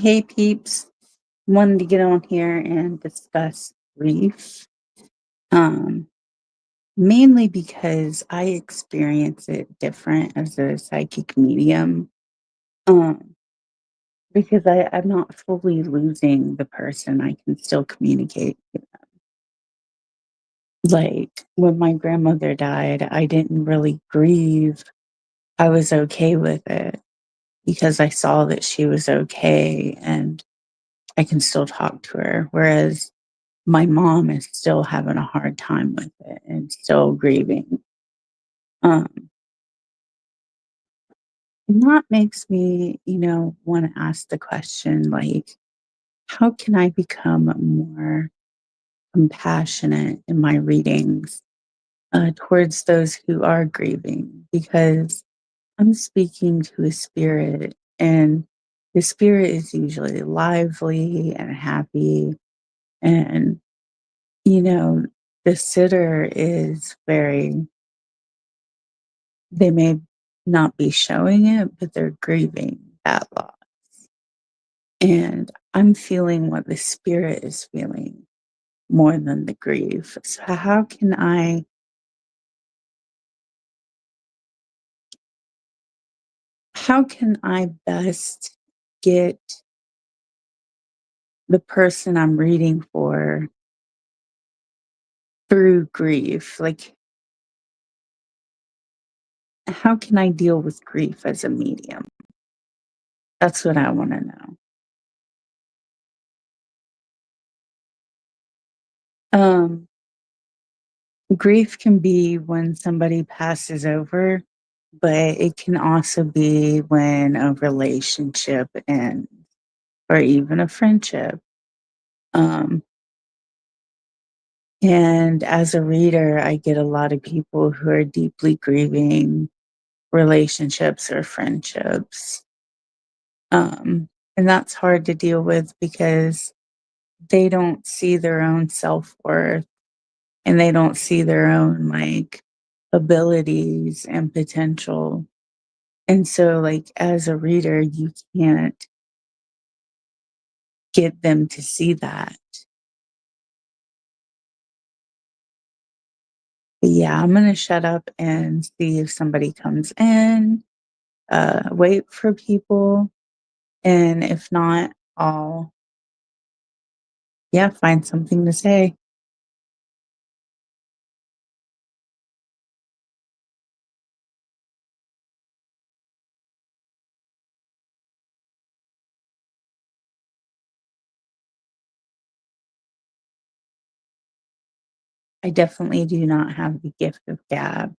Hey peeps, wanted to get on here and discuss grief. Um, Mainly because I experience it different as a psychic medium. Um, because I'm not fully losing the person, I can still communicate. Like when my grandmother died, I didn't really grieve. I was okay with it because I saw that she was okay and I can still talk to her. Whereas my mom is still having a hard time with it and still grieving. Um, and that makes me, want to ask the question like, how can I become more compassionate in my readings towards those who are grieving? Because I'm speaking to a spirit, and the spirit is usually lively and happy. And, you know, the sitter is very they may not be showing it, but they're grieving that loss. And I'm feeling what the spirit is feeling more than the grief. So how can I best get the person I'm reading for through grief? Like how can I deal with grief as a medium? That's what I want to know. Um Grief can be when somebody passes over, but it can also be when a relationship ends or even a friendship. Um, and as a reader, I get a lot of people who are deeply grieving relationships or friendships. And that's hard to deal with because they don't see their own self worth and they don't see their own like abilities and potential. And so, like, as a reader, you can't get them to see that. But yeah, I'm gonna shut up and see if somebody comes in, wait for people, and if not, I'll, yeah, find something to say. I definitely do not have the gift of gab.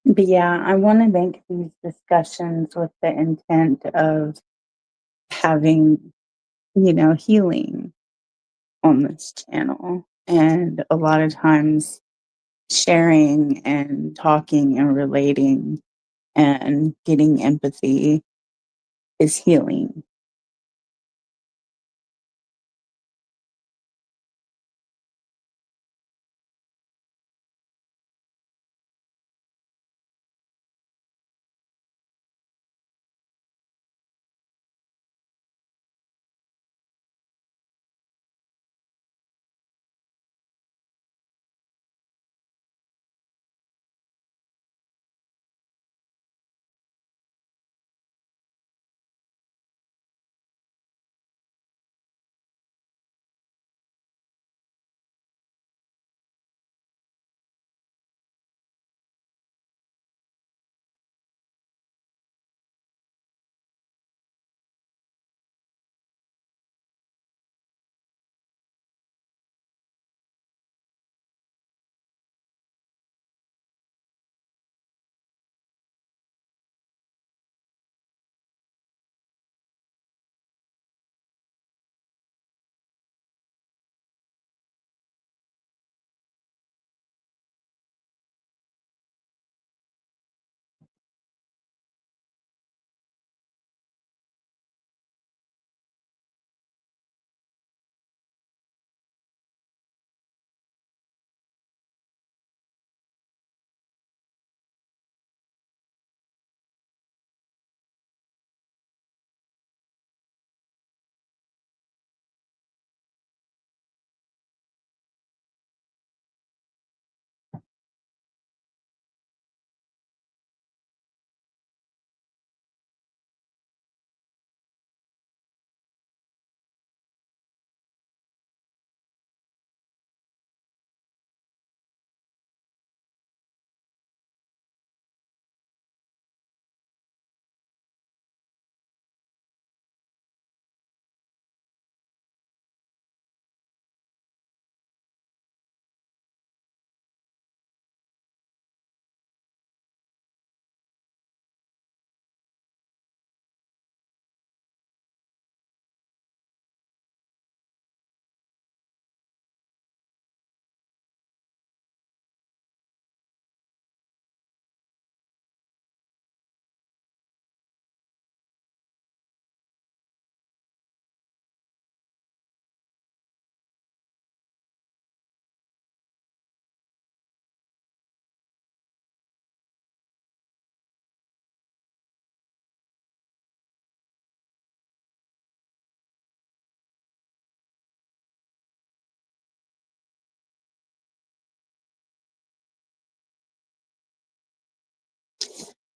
But yeah, I want to make these discussions with the intent of having, healing on this channel. And a lot of times sharing and talking and relating and getting empathy is healing.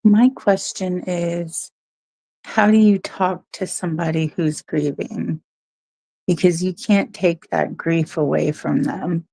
My question is, how do you talk to somebody who's grieving? Because you can't take that grief away from them.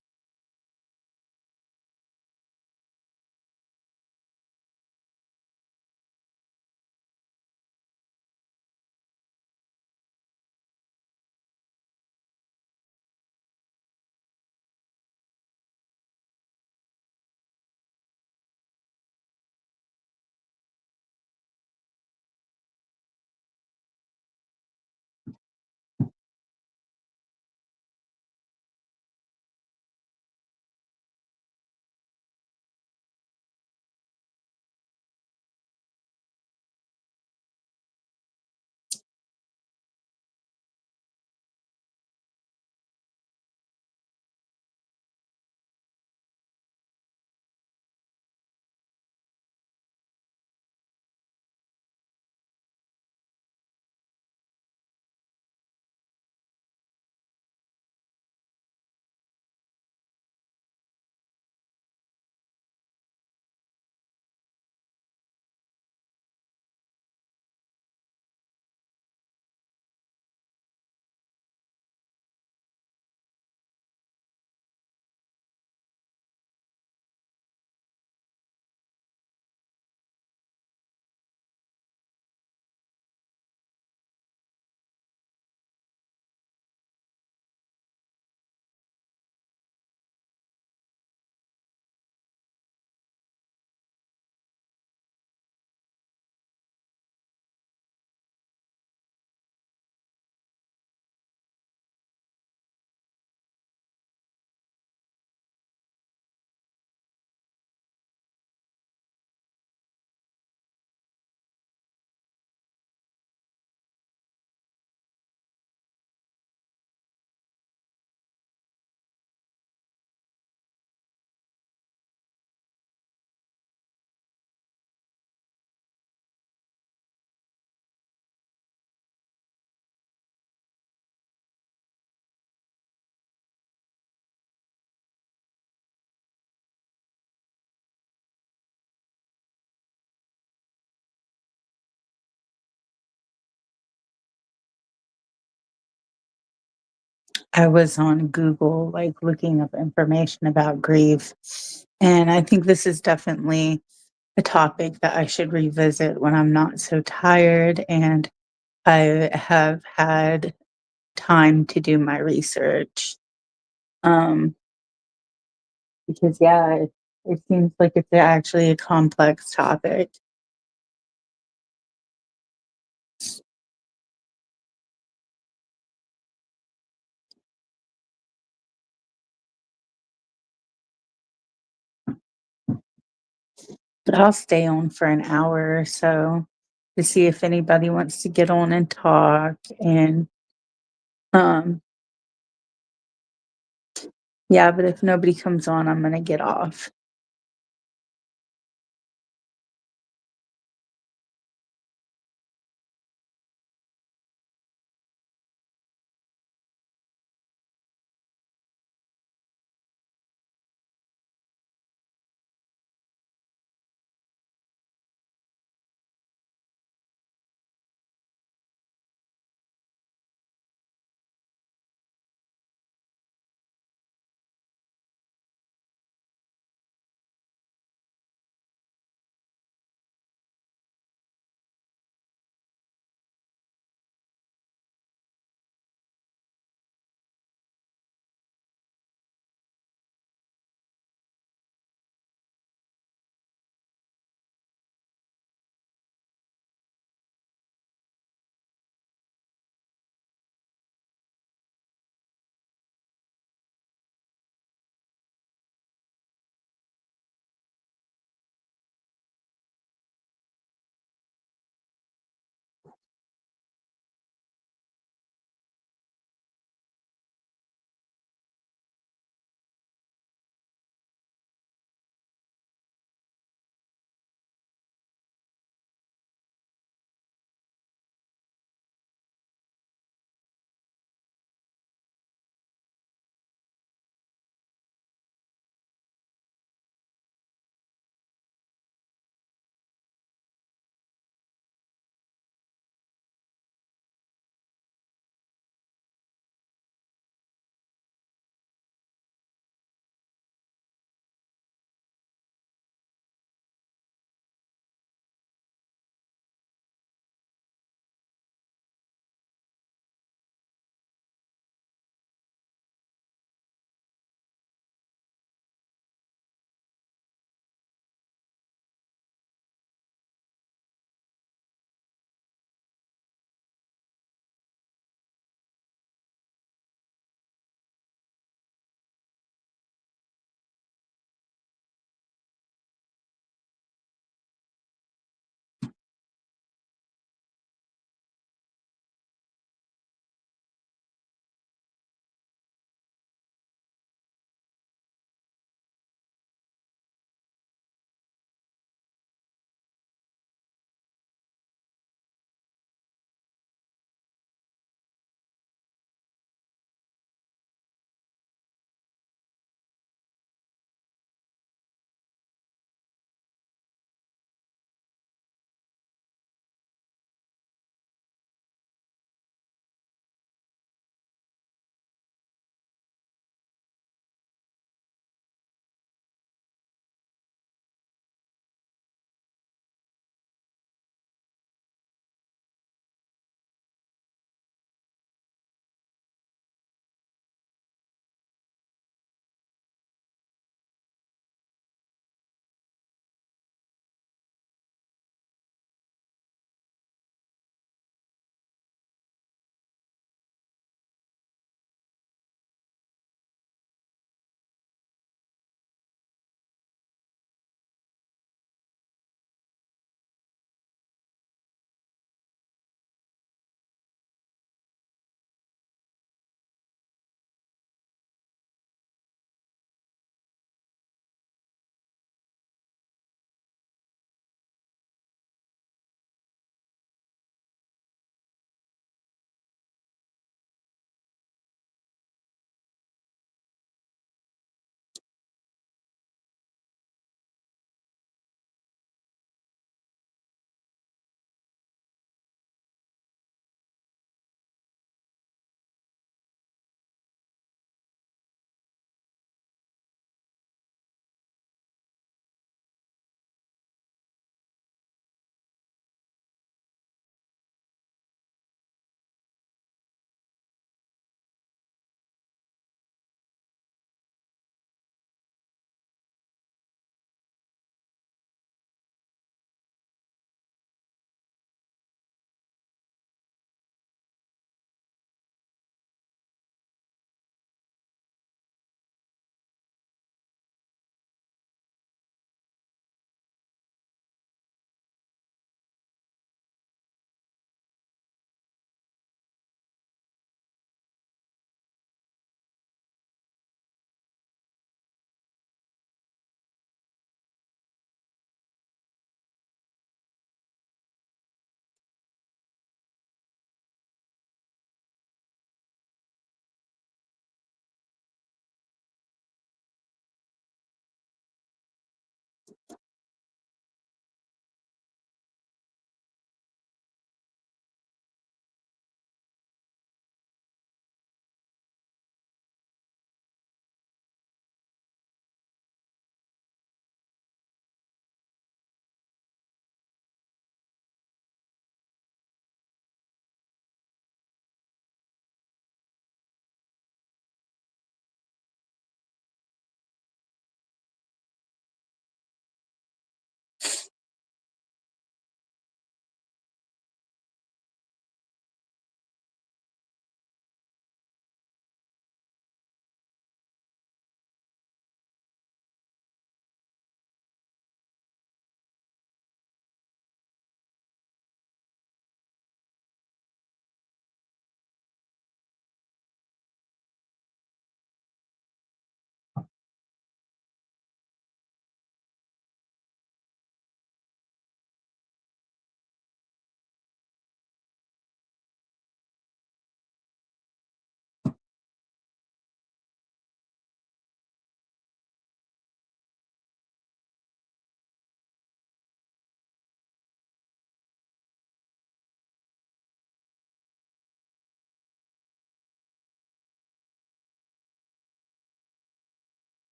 I was on Google, like, looking up information about grief, and I think this is definitely a topic that I should revisit when I'm not so tired and I have had time to do my research. Um, because yeah, it seems like it's actually a complex topic. But I'll stay on for an hour or so to see if anybody wants to get on and talk. And um, yeah, but if nobody comes on, I'm gonna get off.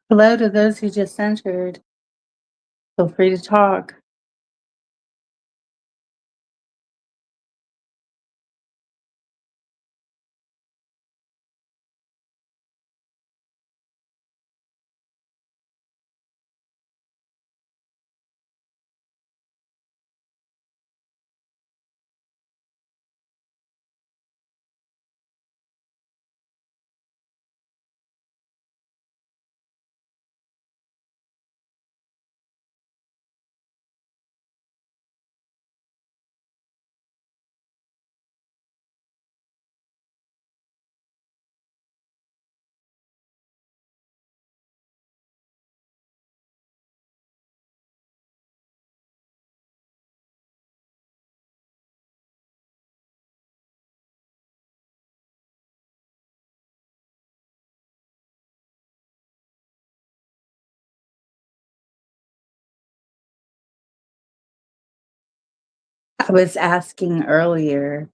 Hello to those who just entered. Feel free to talk. I was asking earlier,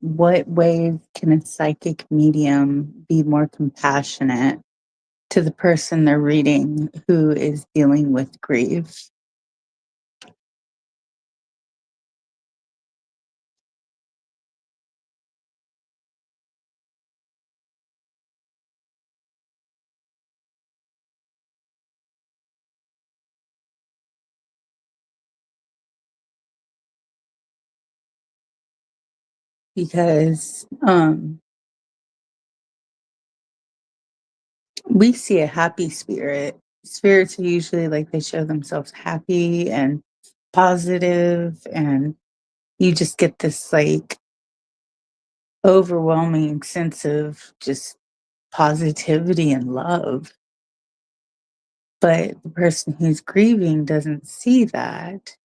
what ways can a psychic medium be more compassionate to the person they're reading who is dealing with grief? Because we see a happy spirit. Spirits are usually like they show themselves happy and positive, and you just get this like overwhelming sense of just positivity and love. But the person who's grieving doesn't see that.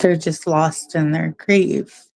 They're just lost in their grief.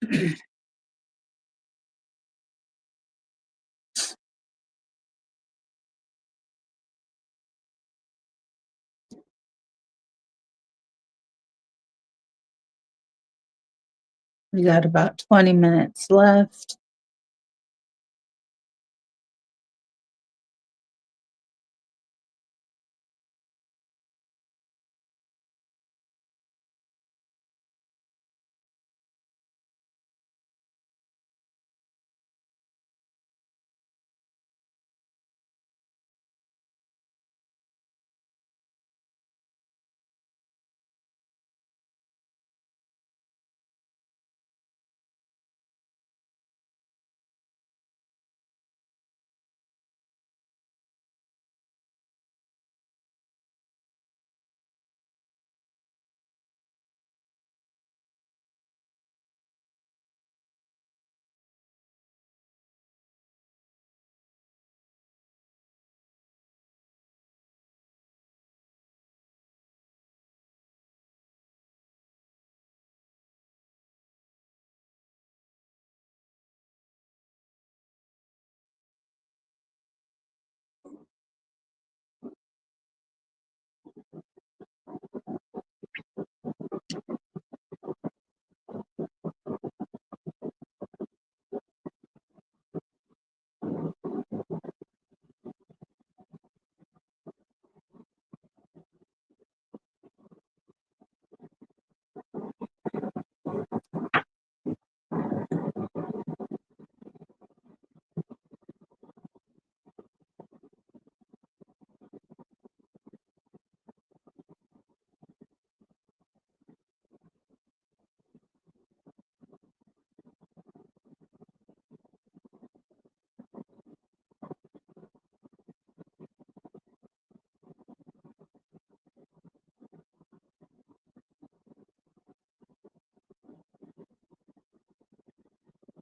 We got about 20 minutes left.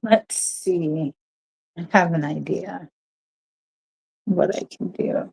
Let's see. I have an idea what I can do.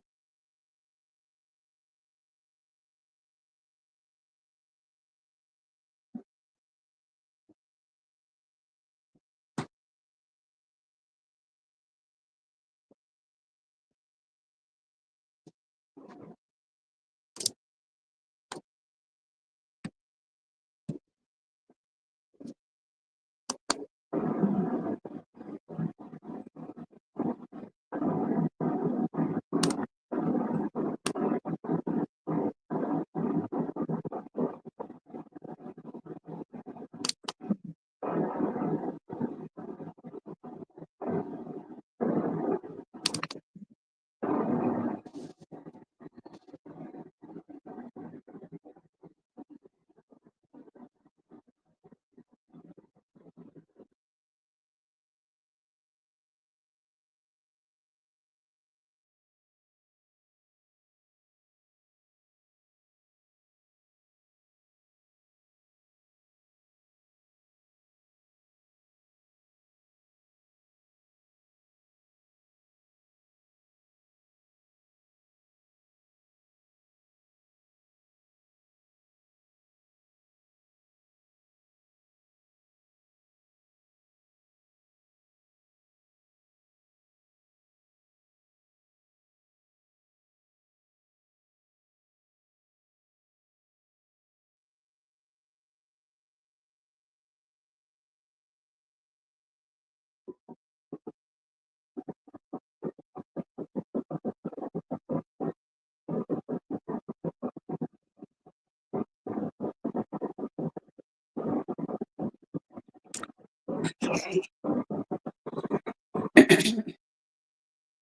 Okay.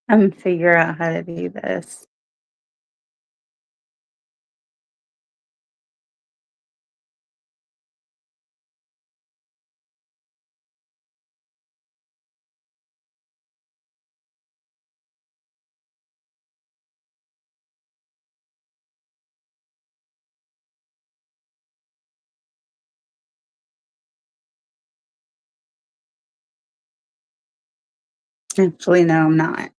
I'm figure out how to do this. Actually, no, I'm not.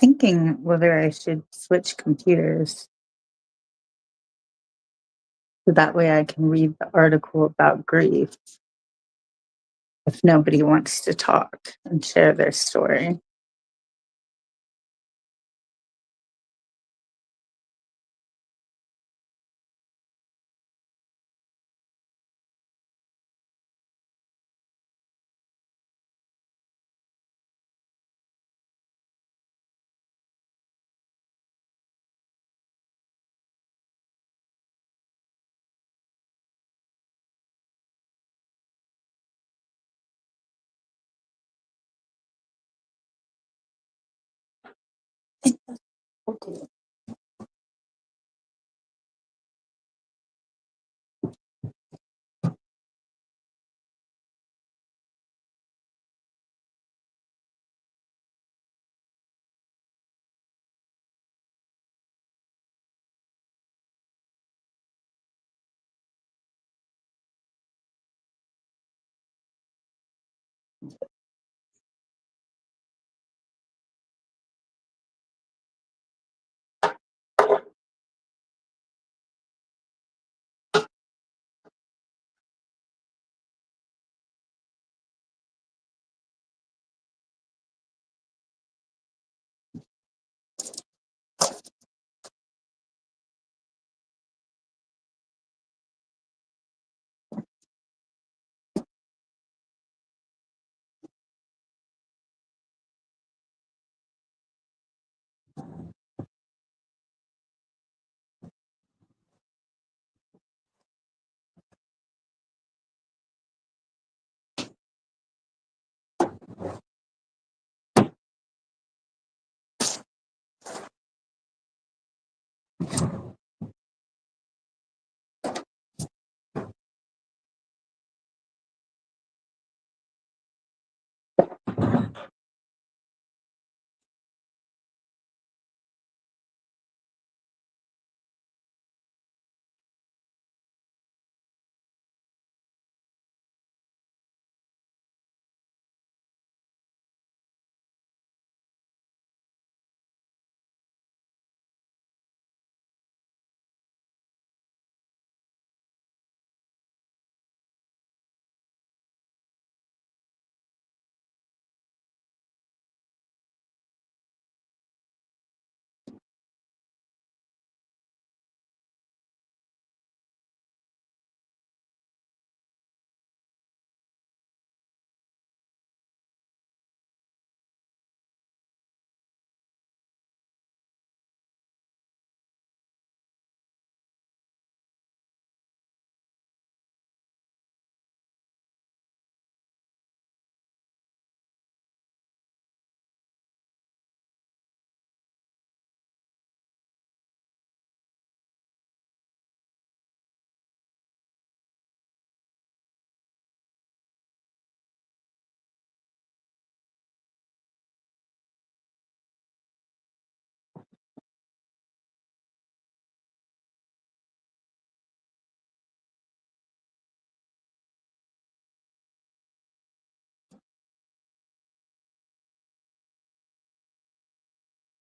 thinking whether I should switch computers so that way I can read the article about grief if nobody wants to talk and share their story.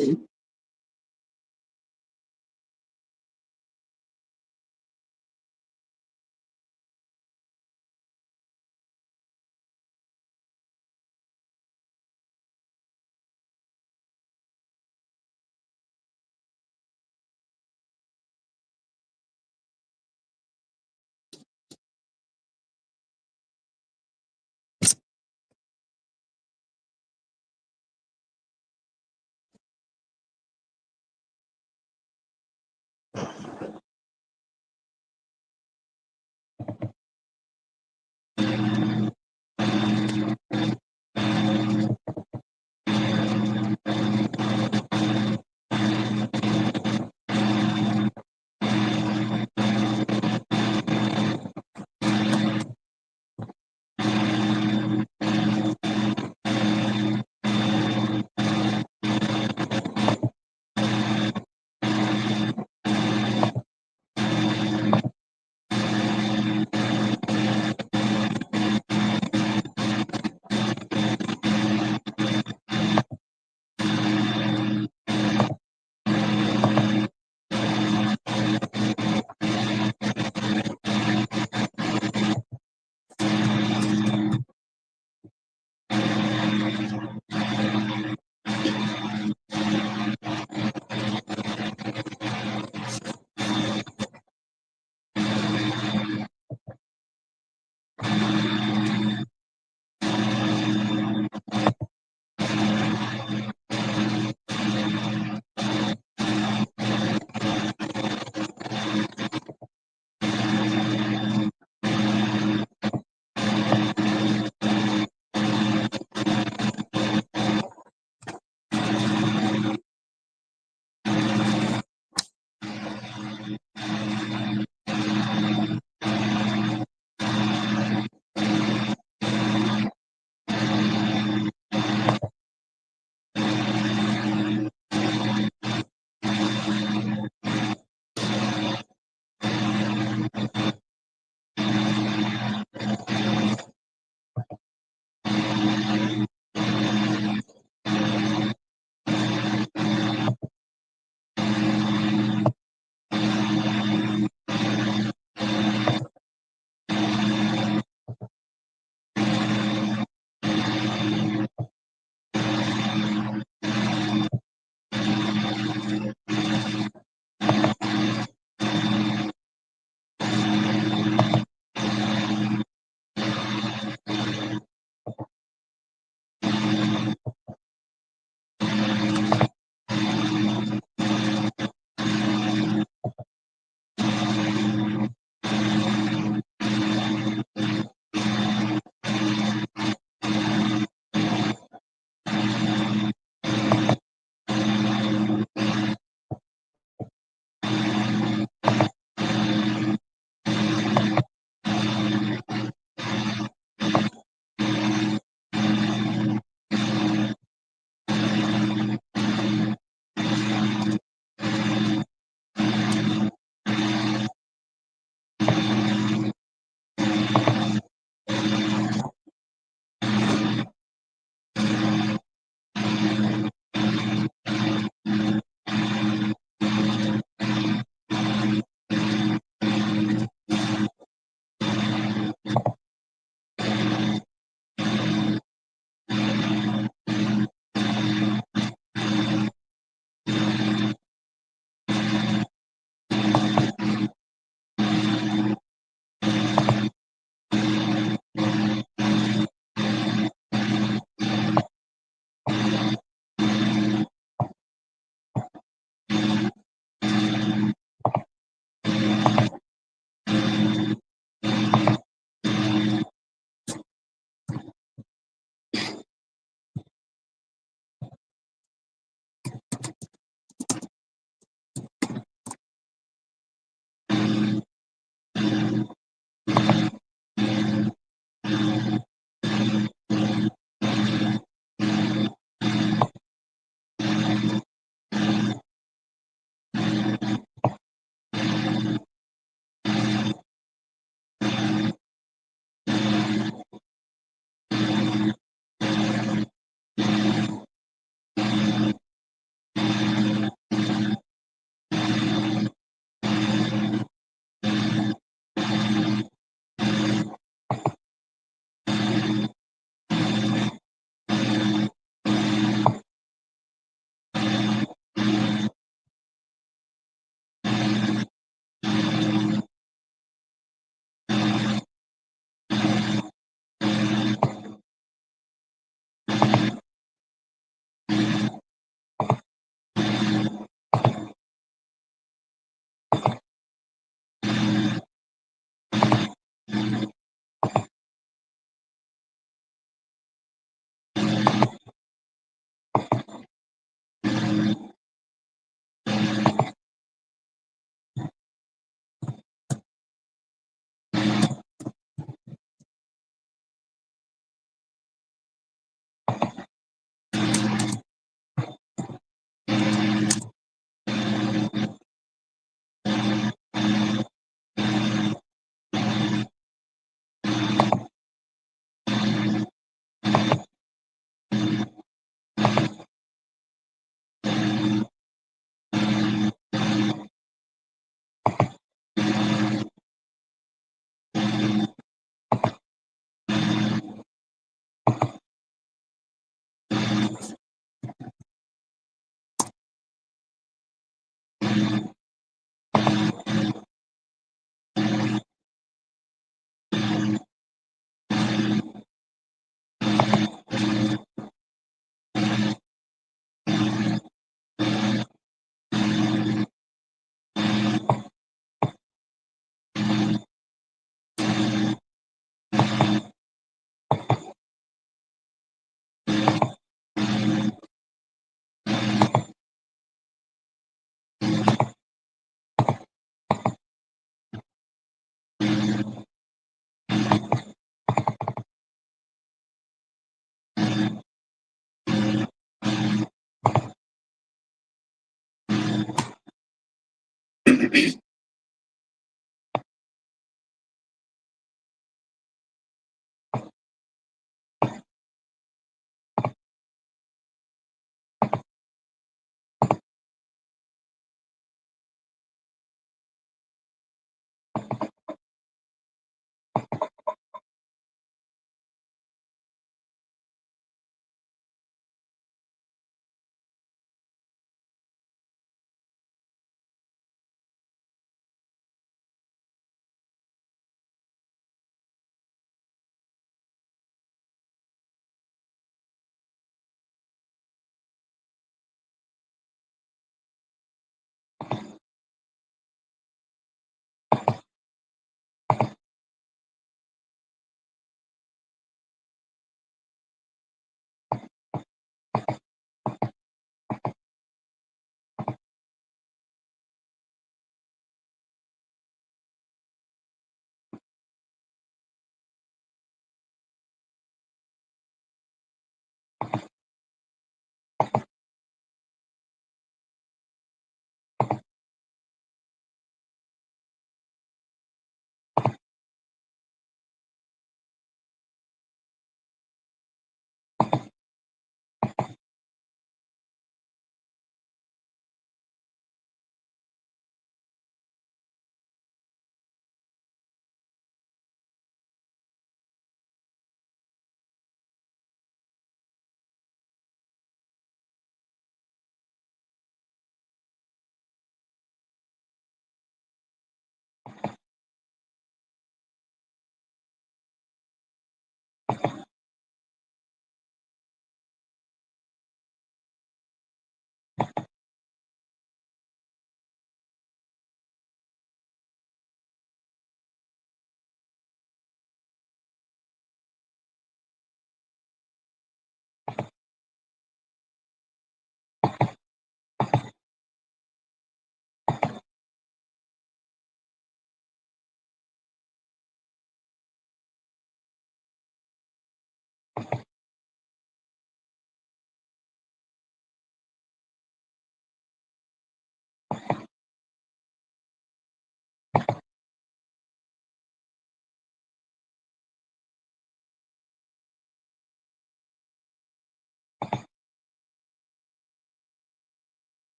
Okay.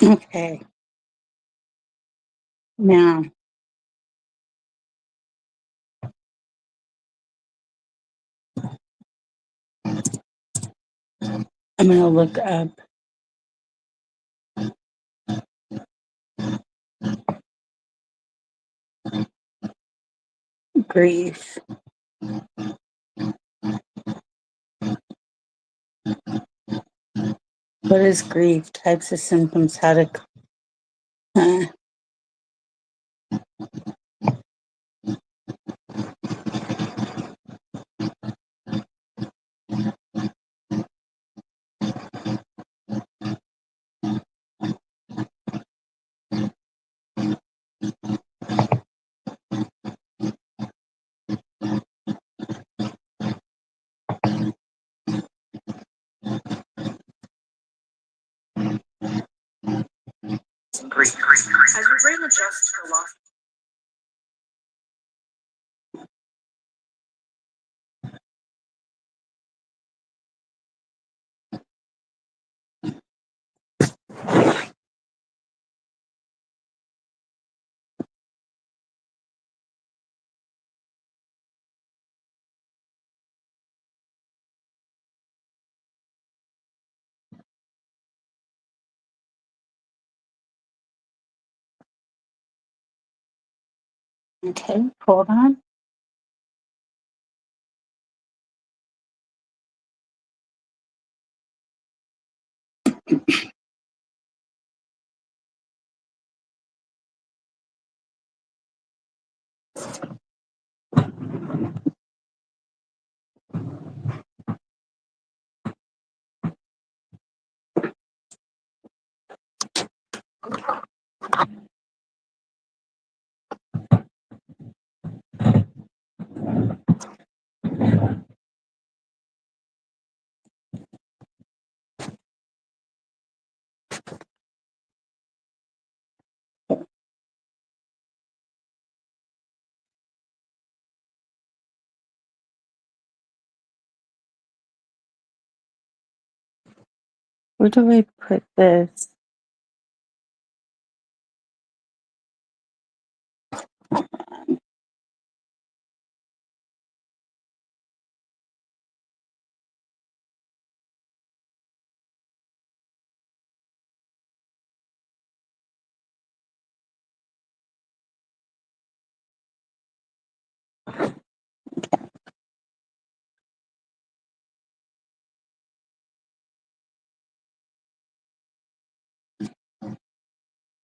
Okay. Now I'm going to look up grief. What is grief? Types of symptoms. How to. Uh, Grief. As your brain adjusts to loss. okay. Hold on. Where do I put this?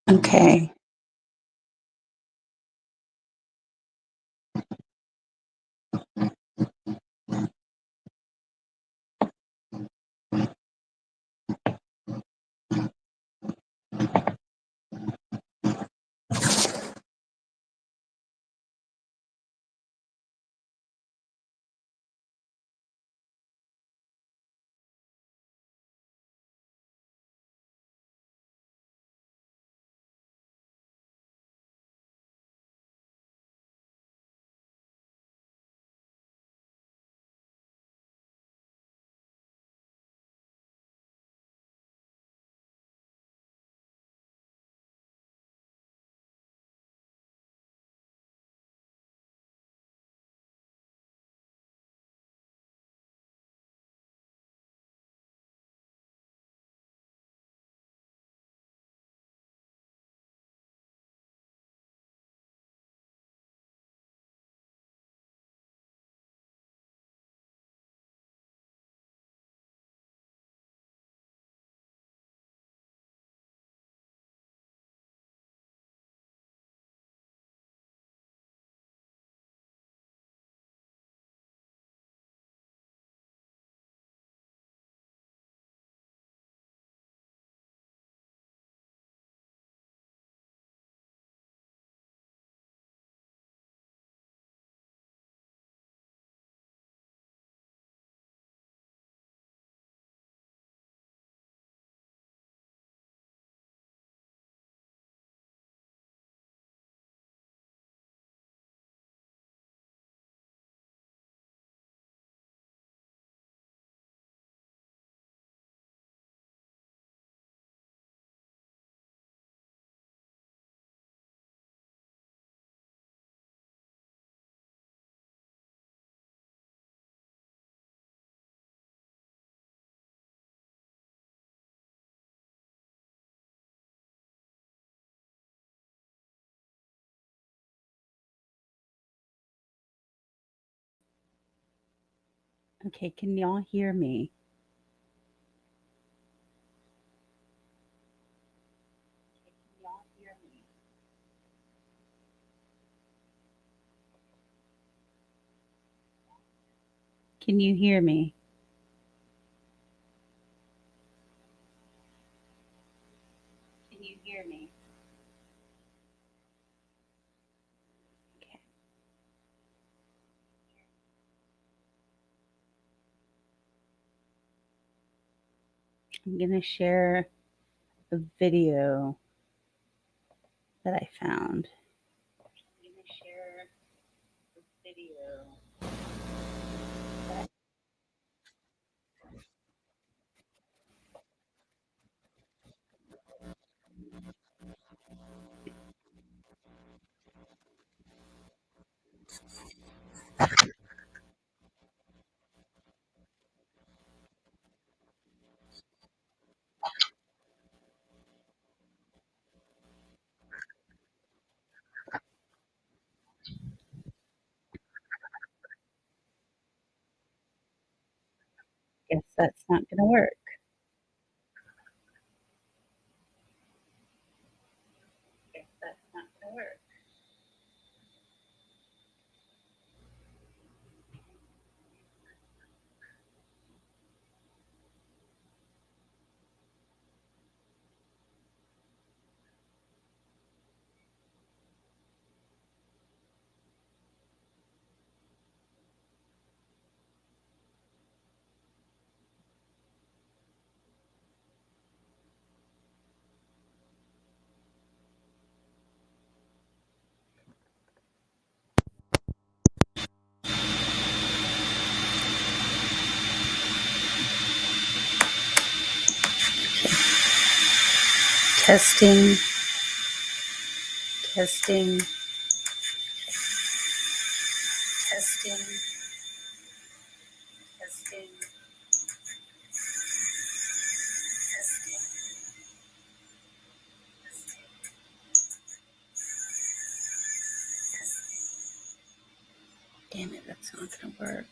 Okay. Okay, can y'all hear me? Can you hear me? Can you hear me? Okay. I'm going to share a video that I found. I'm going to share a video. Guess that's not going to work. Guess that's not going to work. Testing, testing, testing, testing, testing. Damn it, that's not going to work.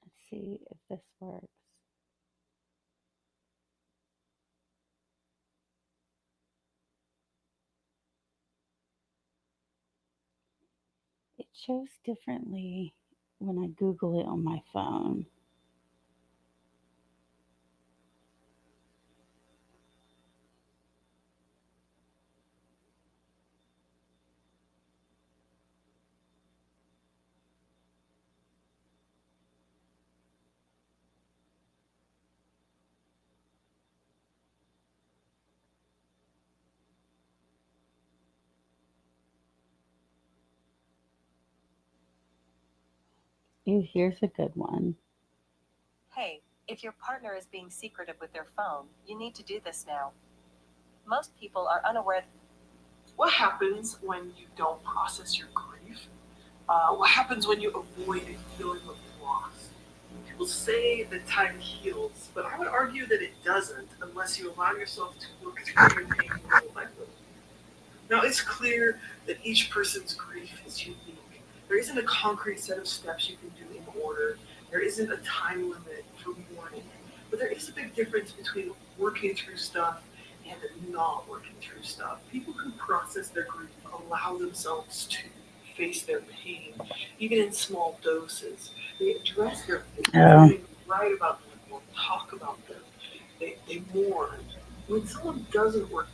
Let's see if this works. It shows differently when I Google it on my phone. Ooh, here's a good one. Hey, if your partner is being secretive with their phone, you need to do this now. Most people are unaware. What happens when you don't process your grief? What happens when you avoid a feeling of loss? People say that time heals, but I would argue that it doesn't unless you allow yourself to work through your pain little by little. Now, it's clear that each person's grief is unique. There isn't a concrete set of steps you can do in order. There isn't a time limit for mourning. But there is a big difference between working through stuff and not working through stuff. People who process their grief allow themselves to face their pain, even in small doses. They address their feelings. Oh, They write about them or talk about them. They mourn. When someone doesn't work,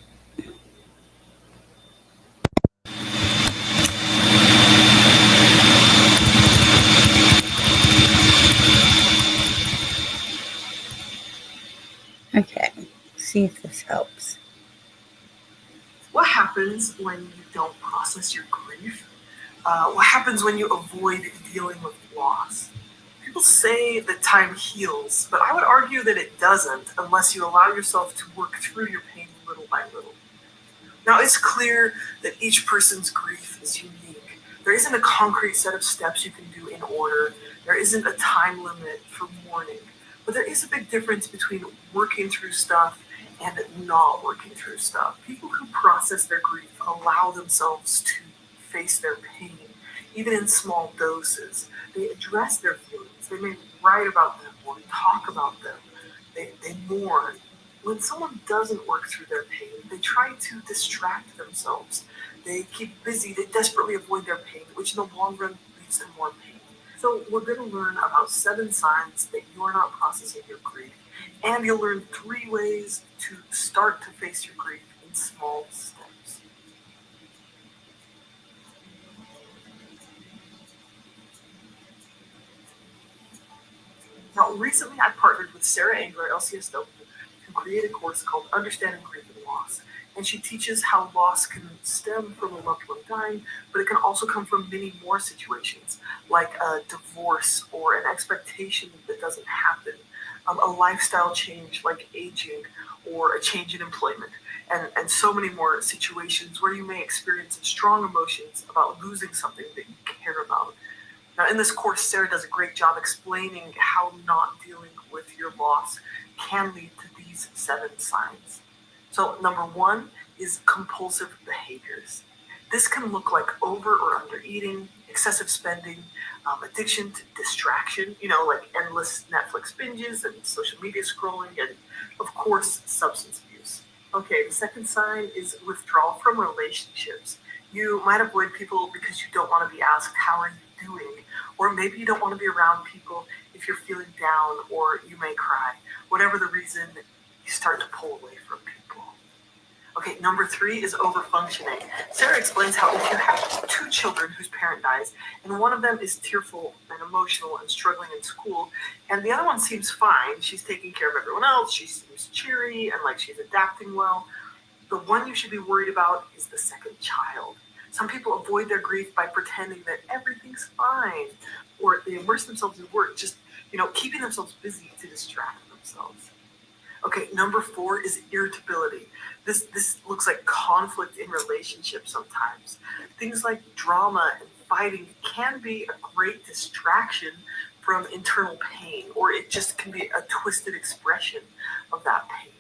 okay. See if this helps. what happens when you don't process your grief? What happens when you avoid dealing with loss? People say that time heals, but I would argue that it doesn't unless you allow yourself to work through your pain little by little. Now, it's clear that each person's grief is unique. There isn't a concrete set of steps you can do in order. There isn't a time limit for mourning. But there is a big difference between working through stuff and not working through stuff. People who process their grief allow themselves to face their pain, even in small doses. They address their feelings. They may write about them or talk about them. They mourn. When someone doesn't work through their pain, they try to distract themselves. They keep busy, they desperately avoid their pain, which in the long run leads to more pain. So we're going to learn about 7 signs that you're not processing your grief. And you'll learn 3 ways to start to face your grief in small steps. Now, recently I partnered with Sarah Engler, LCSW, to create a course called Understanding Grief and Loss. And she teaches how loss can stem from a loved one dying, but it can also come from many more situations, like a divorce or an expectation that doesn't happen, a lifestyle change like aging or a change in employment, and so many more situations where you may experience strong emotions about losing something that you care about. Now, in this course, Sarah does a great job explaining how not dealing with your loss can lead to these 7 signs. So, number 1 is compulsive behaviors. This can look like over or under eating, excessive spending, addiction to distraction, like endless Netflix binges and social media scrolling, and of course, substance abuse. Okay, the second sign is withdrawal from relationships. You might avoid people because you don't want to be asked, how are you doing? Or maybe you don't want to be around people if you're feeling down or you may cry. Whatever the reason, you start to pull away from people. Okay, number 3 is overfunctioning. Sarah explains how if you have 2 children whose parent dies, and one of them is tearful and emotional and struggling in school, and the other one seems fine, she's taking care of everyone else, she seems cheery and like she's adapting well, the one you should be worried about is the second child. Some people avoid their grief by pretending that everything's fine, or they immerse themselves in work, just, keeping themselves busy to distract themselves. Okay, number 4 is irritability. This looks like conflict in relationships sometimes. Things like drama and fighting can be a great distraction from internal pain, or it just can be a twisted expression of that pain.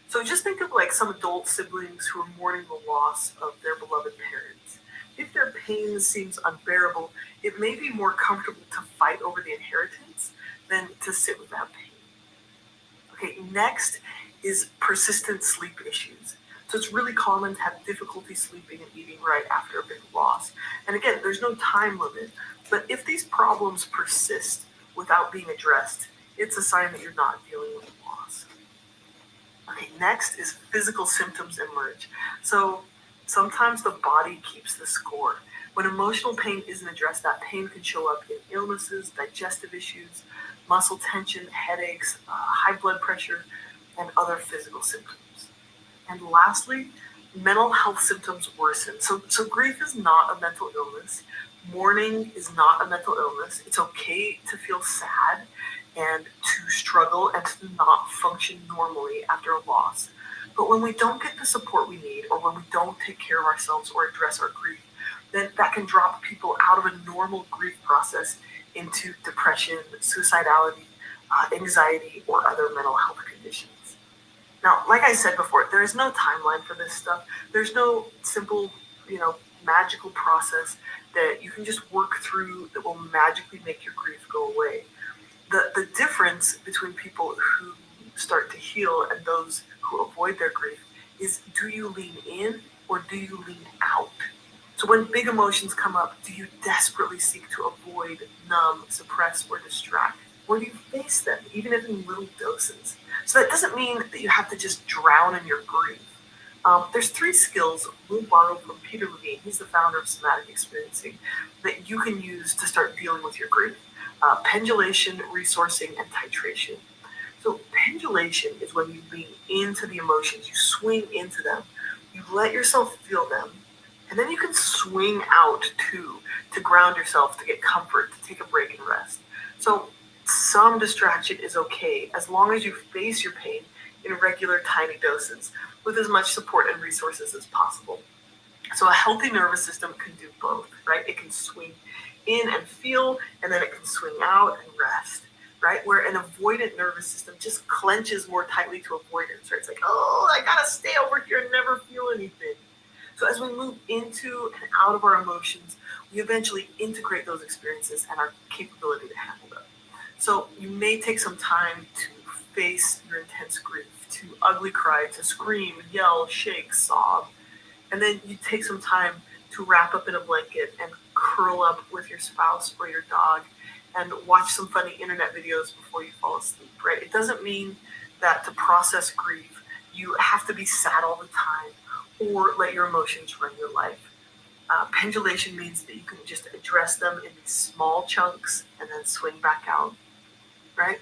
So just think of like some adult siblings who are mourning the loss of their beloved parents. If their pain seems unbearable, it may be more comfortable to fight over the inheritance than to sit with that pain. Okay, next is persistent sleep issues. So it's really common to have difficulty sleeping and eating right after a big loss. And again, there's no time limit, but if these problems persist without being addressed, it's a sign that you're not dealing with loss. Okay, next is physical symptoms emerge. So sometimes the body keeps the score. When emotional pain isn't addressed, that pain can show up in illnesses, digestive issues, muscle tension, headaches, high blood pressure, and other physical symptoms. And lastly, mental health symptoms worsen. So grief is not a mental illness. Mourning is not a mental illness. It's okay to feel sad and to struggle and to not function normally after a loss. But when we don't get the support we need, or when we don't take care of ourselves or address our grief, then that can drop people out of a normal grief process into depression, suicidality, anxiety, or other mental health conditions. Now, like I said before, there is no timeline for this stuff. There's no simple, magical process that you can just work through that will magically make your grief go away. The difference between people who start to heal and those who avoid their grief is, do you lean in or do you lean out? So when big emotions come up, do you desperately seek to avoid, numb, suppress, or distract? Or do you face them, even if in little doses? So that doesn't mean that you have to just drown in your grief. There's 3 skills we'll borrow from Peter Levine. He's the founder of Somatic Experiencing, that you can use to start dealing with your grief. Pendulation, resourcing, and titration. So pendulation is when you lean into the emotions, you swing into them, you let yourself feel them, and then you can swing out too, to ground yourself, to get comfort, to take a break and rest. So some distraction is okay as long as you face your pain in regular tiny doses with as much support and resources as possible. So a healthy nervous system can do both, right? It can swing in and feel, and then it can swing out and rest, right? Where an avoidant nervous system just clenches more tightly to avoidance, right? It's like, oh, I gotta stay over here and never feel anything. So as we move into and out of our emotions, we eventually integrate those experiences and our capability to handle them. So you may take some time to face your intense grief, to ugly cry, to scream, yell, shake, sob. And then you take some time to wrap up in a blanket and curl up with your spouse or your dog and watch some funny internet videos before you fall asleep, right? It doesn't mean that to process grief, you have to be sad all the time or let your emotions run your life. Pendulation means that you can just address them in these small chunks and then swing back out, right?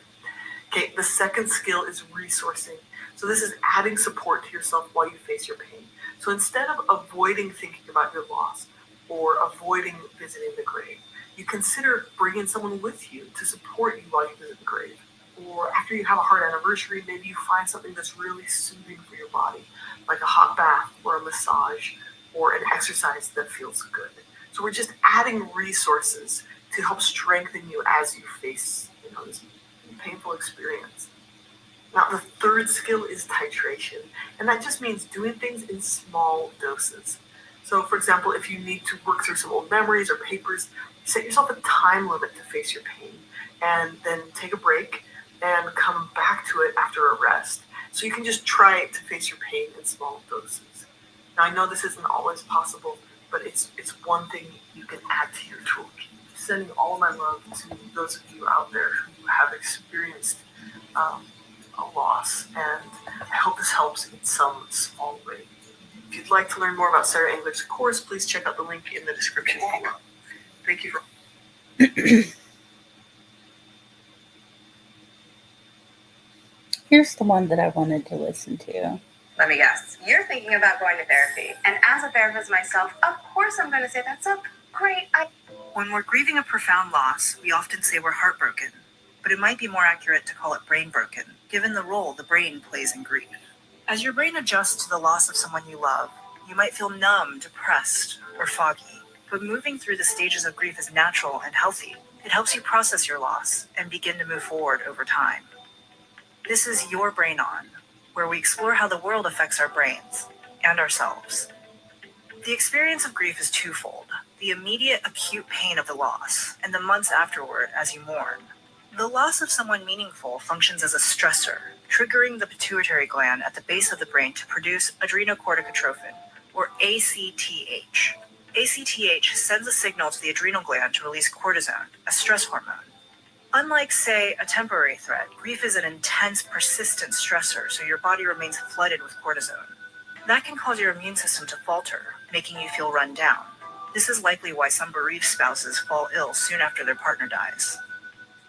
Okay, the second skill is resourcing. So this is adding support to yourself while you face your pain. So instead of avoiding thinking about your loss or avoiding visiting the grave, you consider bringing someone with you to support you while you visit the grave. Or after you have a hard anniversary, maybe you find something that's really soothing for your body, like a hot bath or a massage or an exercise that feels good. So we're just adding resources to help strengthen you as you face, this painful experience. Now, the third skill is titration, and that just means doing things in small doses. So, for example, if you need to work through some old memories or papers, set yourself a time limit to face your pain, and then take a break and come back to it after a rest. So you can just try to face your pain in small doses. Now, I know this isn't always possible, but it's one thing you can add to your toolkit. Sending all of my love to those of you out there who have experienced a loss, and I hope this helps in some small way. If you'd like to learn more about Sarah Engler's course, please check out the link in the description below. Thank you for... Here's the one that I wanted to listen to. Let me guess. You're thinking about going to therapy. And as a therapist myself, of course I'm going to say that's a great idea. When we're grieving a profound loss, we often say we're heartbroken, but it might be more accurate to call it brain broken, given the role the brain plays in grief. As your brain adjusts to the loss of someone you love, you might feel numb, depressed, or foggy, but moving through the stages of grief is natural and healthy. It helps you process your loss and begin to move forward over time. This is Your Brain On, where we explore how the world affects our brains and ourselves. The experience of grief is twofold: the immediate acute pain of the loss, and the months afterward as you mourn. The loss of someone meaningful functions as a stressor, triggering the pituitary gland at the base of the brain to produce adrenocorticotrophin, or ACTH. ACTH sends a signal to the adrenal gland to release cortisone, a stress hormone. Unlike, say, a temporary threat, grief is an intense, persistent stressor, so your body remains flooded with cortisone. That can cause your immune system to falter, making you feel run down. This is likely why some bereaved spouses fall ill soon after their partner dies.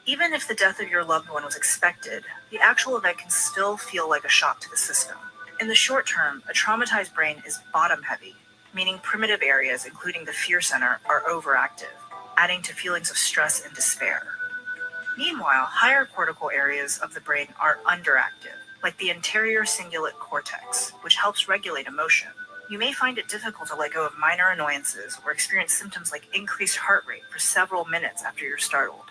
Even if the death of your loved one was expected, the actual event can still feel like a shock to the system. In the short term, a traumatized brain is bottom-heavy, meaning primitive areas, including the fear center, are overactive, adding to feelings of stress and despair. Meanwhile, higher cortical areas of the brain are underactive, like the anterior cingulate cortex, which helps regulate emotion. You may find it difficult to let go of minor annoyances or experience symptoms like increased heart rate for several minutes after you're startled.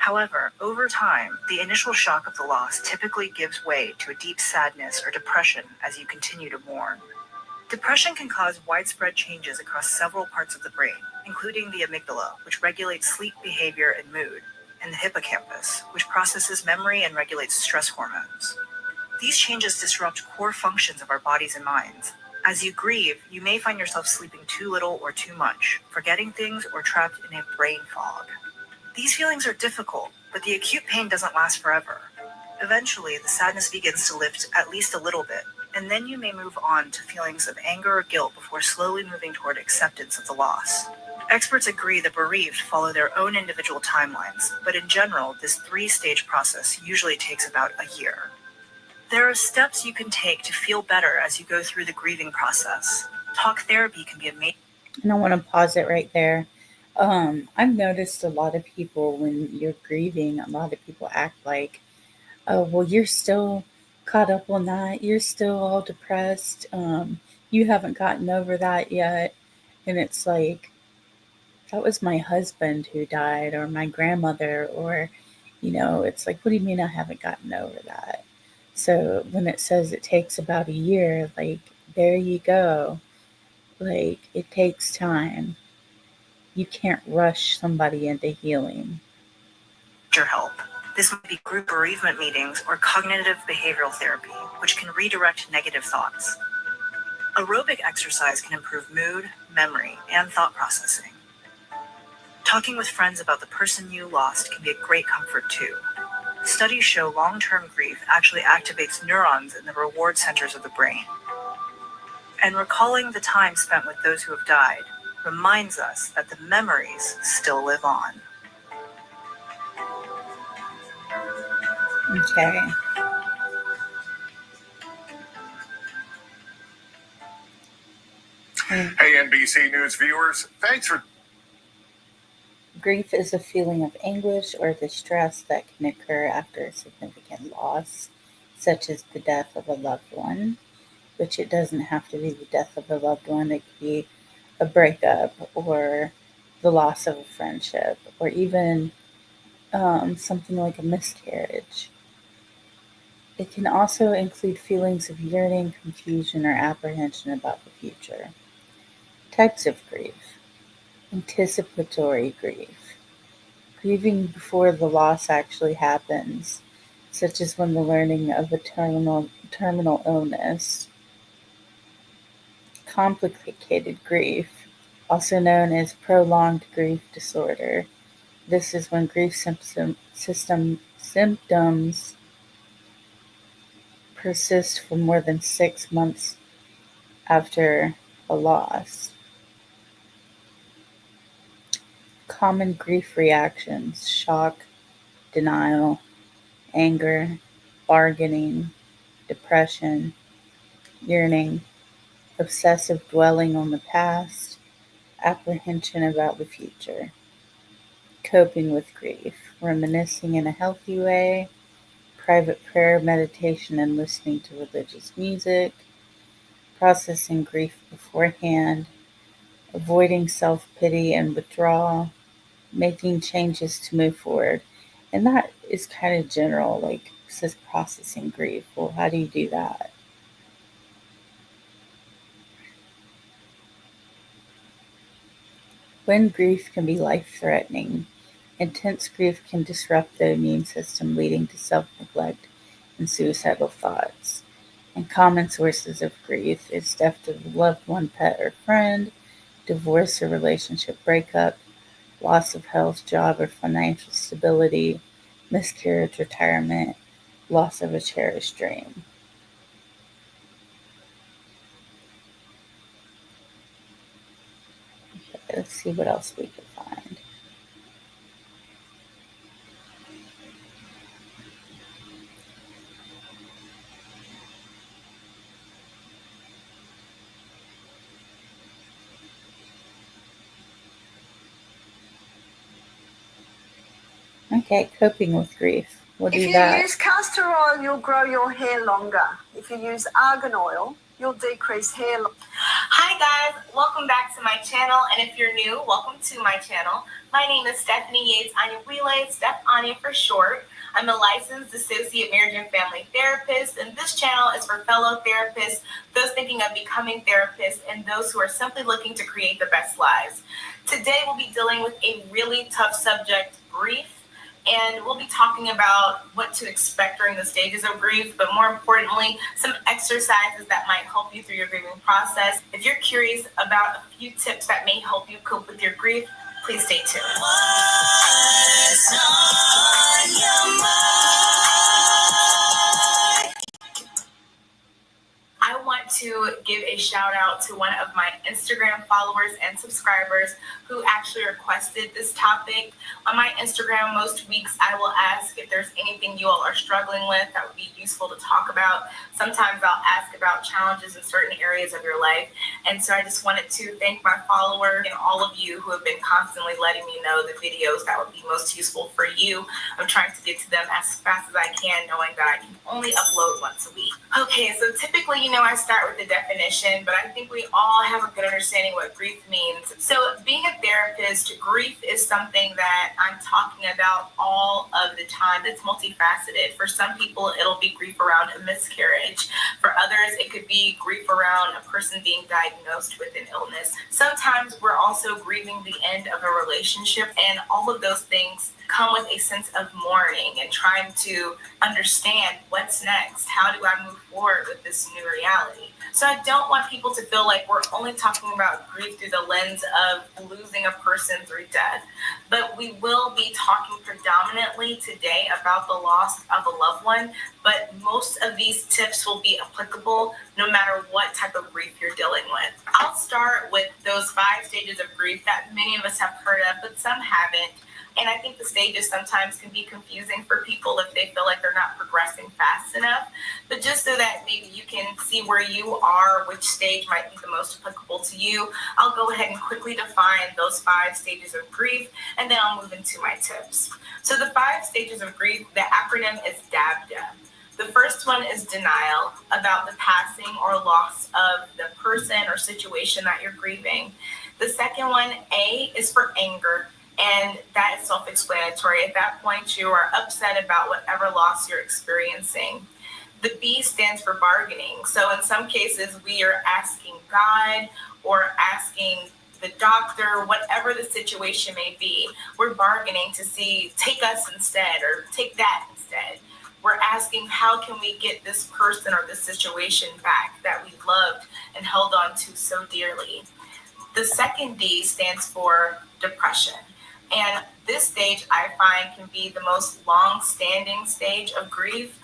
However, over time, the initial shock of the loss typically gives way to a deep sadness or depression as you continue to mourn. Depression can cause widespread changes across several parts of the brain, including the amygdala, which regulates sleep behavior and mood, and the hippocampus, which processes memory and regulates stress hormones. These changes disrupt core functions of our bodies and minds. As you grieve, you may find yourself sleeping too little or too much, forgetting things, or trapped in a brain fog. These feelings are difficult, but the acute pain doesn't last forever. Eventually, the sadness begins to lift at least a little bit, and then you may move on to feelings of anger or guilt before slowly moving toward acceptance of the loss. Experts agree that bereaved follow their own individual timelines, but in general, this 3-stage process usually takes about a year. There are steps you can take to feel better as you go through the grieving process. Talk therapy can be amazing. And I want to pause it right there. I've noticed a lot of people, when you're grieving, a lot of people act like, oh, well, you're still caught up on that. You're still all depressed. You haven't gotten over that yet. And it's like, that was my husband who died, or my grandmother, or, it's like, what do you mean I haven't gotten over that? So when it says it takes about a year, like, there you go. Like, it takes time. You can't rush somebody into healing. Your help. This might be group bereavement meetings or cognitive behavioral therapy, which can redirect negative thoughts. Aerobic exercise can improve mood, memory, and thought processing. Talking with friends about the person you lost can be a great comfort too. Studies show long-term grief actually activates neurons in the reward centers of the brain. And recalling the time spent with those who have died reminds us that the memories still live on. Okay. Hey, NBC News viewers, thanks for... Grief is a feeling of anguish or distress that can occur after a significant loss, such as the death of a loved one, which it doesn't have to be the death of a loved one. It could be a breakup or the loss of a friendship, or even something like a miscarriage. It can also include feelings of yearning, confusion, or apprehension about the future. Types of grief. Anticipatory grief. Grieving before the loss actually happens, such as when the learning of a terminal illness. Complicated grief, also known as prolonged grief disorder. This is when grief symptoms persist for more than 6 months after a loss. Common grief reactions: shock, denial, anger, bargaining, depression, yearning, obsessive dwelling on the past, apprehension about the future. Coping with grief: reminiscing in a healthy way, private prayer, meditation, and listening to religious music, processing grief beforehand, avoiding self-pity and withdrawal, making changes to move forward. And that is kind of general, like it says processing grief. Well, how do you do that? When grief can be life-threatening. Intense grief can disrupt the immune system, leading to self-neglect and suicidal thoughts. And common sources of grief is death of a loved one, pet, or friend, divorce or relationship breakup, loss of health, job, or financial stability, miscarriage, retirement, loss of a cherished dream. Okay, let's see what else we can find. Okay, coping with grief. We'll do If that. you use castor oil, you'll grow your hair longer. If you use argan oil, you'll decrease hair loss. Hi guys, welcome back back to my channel, and if you're new, welcome to my channel. My name is Stephanie Yates Anya Wheelay, Steph Anya for short. I'm a licensed associate marriage and family therapist, and this channel is for fellow therapists, those thinking of becoming therapists, and those who are simply looking to create the best lives. Today, we'll be dealing with a really tough subject, grief. And we'll be talking about what to expect during the stages of grief, but more importantly, some exercises that might help you through your grieving process. If you're curious about a few tips that may help you cope with your grief, please stay tuned. What's on your mind? I want to give a shout out to one of my Instagram followers and subscribers who actually requested this topic. On my Instagram, most weeks I will ask if there's anything you all are struggling with that would be useful to talk about. Sometimes I'll ask about challenges in certain areas of your life. And so I just wanted to thank my follower and all of you who have been constantly letting me know the videos that would be most useful for you. I'm trying to get to them as fast as I can, knowing that I can only upload once a week. Okay, so typically, I start with the definition, but I think we all have a good understanding what grief means. So being a therapist, grief is something that I'm talking about all of the time. It's multifaceted. For some people, it'll be grief around a miscarriage. For others, it could be grief around a person being diagnosed with an illness. Sometimes we're also grieving the end of a relationship, and all of those things come with a sense of mourning and trying to understand what's next. How do I move forward with this new reality? So I don't want people to feel like we're only talking about grief through the lens of losing a person through death, but we will be talking predominantly today about the loss of a loved one, but most of these tips will be applicable no matter what type of grief you're dealing with. I'll start with those 5 stages of grief that many of us have heard of, but some haven't. And I think the stages sometimes can be confusing for people if they feel like they're not progressing fast enough. But just so that maybe you can see where you are, which stage might be the most applicable to you, I'll go ahead and quickly define those 5 stages of grief, and then I'll move into my tips. So the 5 stages of grief, the acronym is DABDA. The first one is denial, about the passing or loss of the person or situation that you're grieving. The second one, A, is for anger. And that is self-explanatory. At that point, you are upset about whatever loss you're experiencing. The B stands for bargaining. So in some cases, we are asking God or asking the doctor, whatever the situation may be. We're bargaining to see, take us instead or take that instead. We're asking, how can we get this person or this situation back that we loved and held on to so dearly? The second D stands for depression. And this stage, I find, can be the most long-standing stage of grief.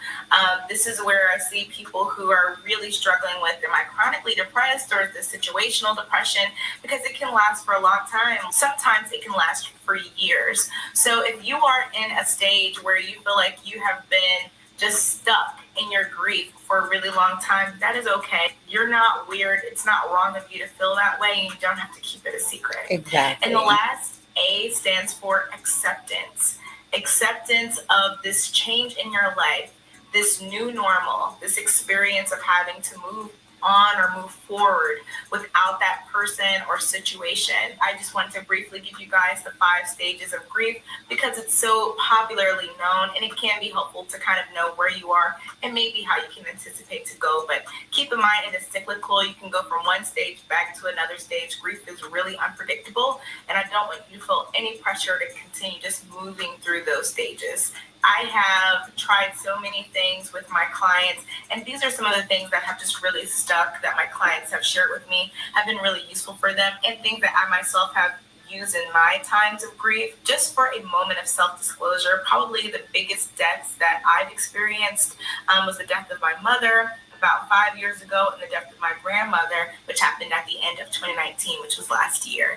This is where I see people who are really struggling with, am I chronically depressed or is this situational depression? Because it can last for a long time. Sometimes it can last for years. So if you are in a stage where you feel like you have been just stuck in your grief for a really long time, that is okay. You're not weird. It's not wrong of you to feel that way, and you don't have to keep it a secret. Exactly. And the last A stands for acceptance. Acceptance of this change in your life, this new normal, this experience of having to move on or move forward without that person or situation. I just wanted to briefly give you guys the 5 stages of grief because it's so popularly known, and it can be helpful to kind of know where you are and maybe how you can anticipate to go. But keep in mind, it is cyclical. You can go from one stage back to another stage. Grief is really unpredictable, and I don't want you to feel any pressure to continue just moving through those stages. I have tried so many things with my clients, and these are some of the things that have just really stuck that my clients have shared with me, have been really useful for them, and things that I myself have used in my times of grief. Just for a moment of self-disclosure, probably the biggest deaths that I've experienced was the death of my mother about 5 years ago, and the death of my grandmother, which happened at the end of 2019, which was last year.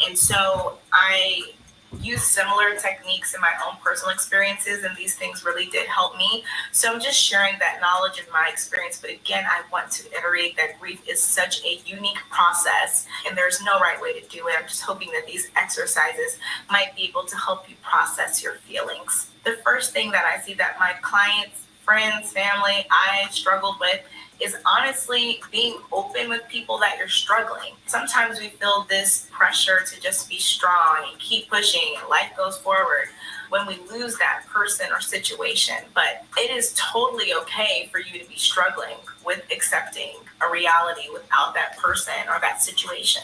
And so I used similar techniques in my own personal experiences, and these things really did help me. So I'm just sharing that knowledge and my experience. But again, I want to iterate that grief is such a unique process, and there's no right way to do it. I'm just hoping that these exercises might be able to help you process your feelings. The first thing that I see that my clients, friends, family, I struggled with is honestly being open with people that you're struggling. Sometimes we feel this pressure to just be strong and keep pushing and life goes forward when we lose that person or situation. But it is totally okay for you to be struggling with accepting a reality without that person or that situation.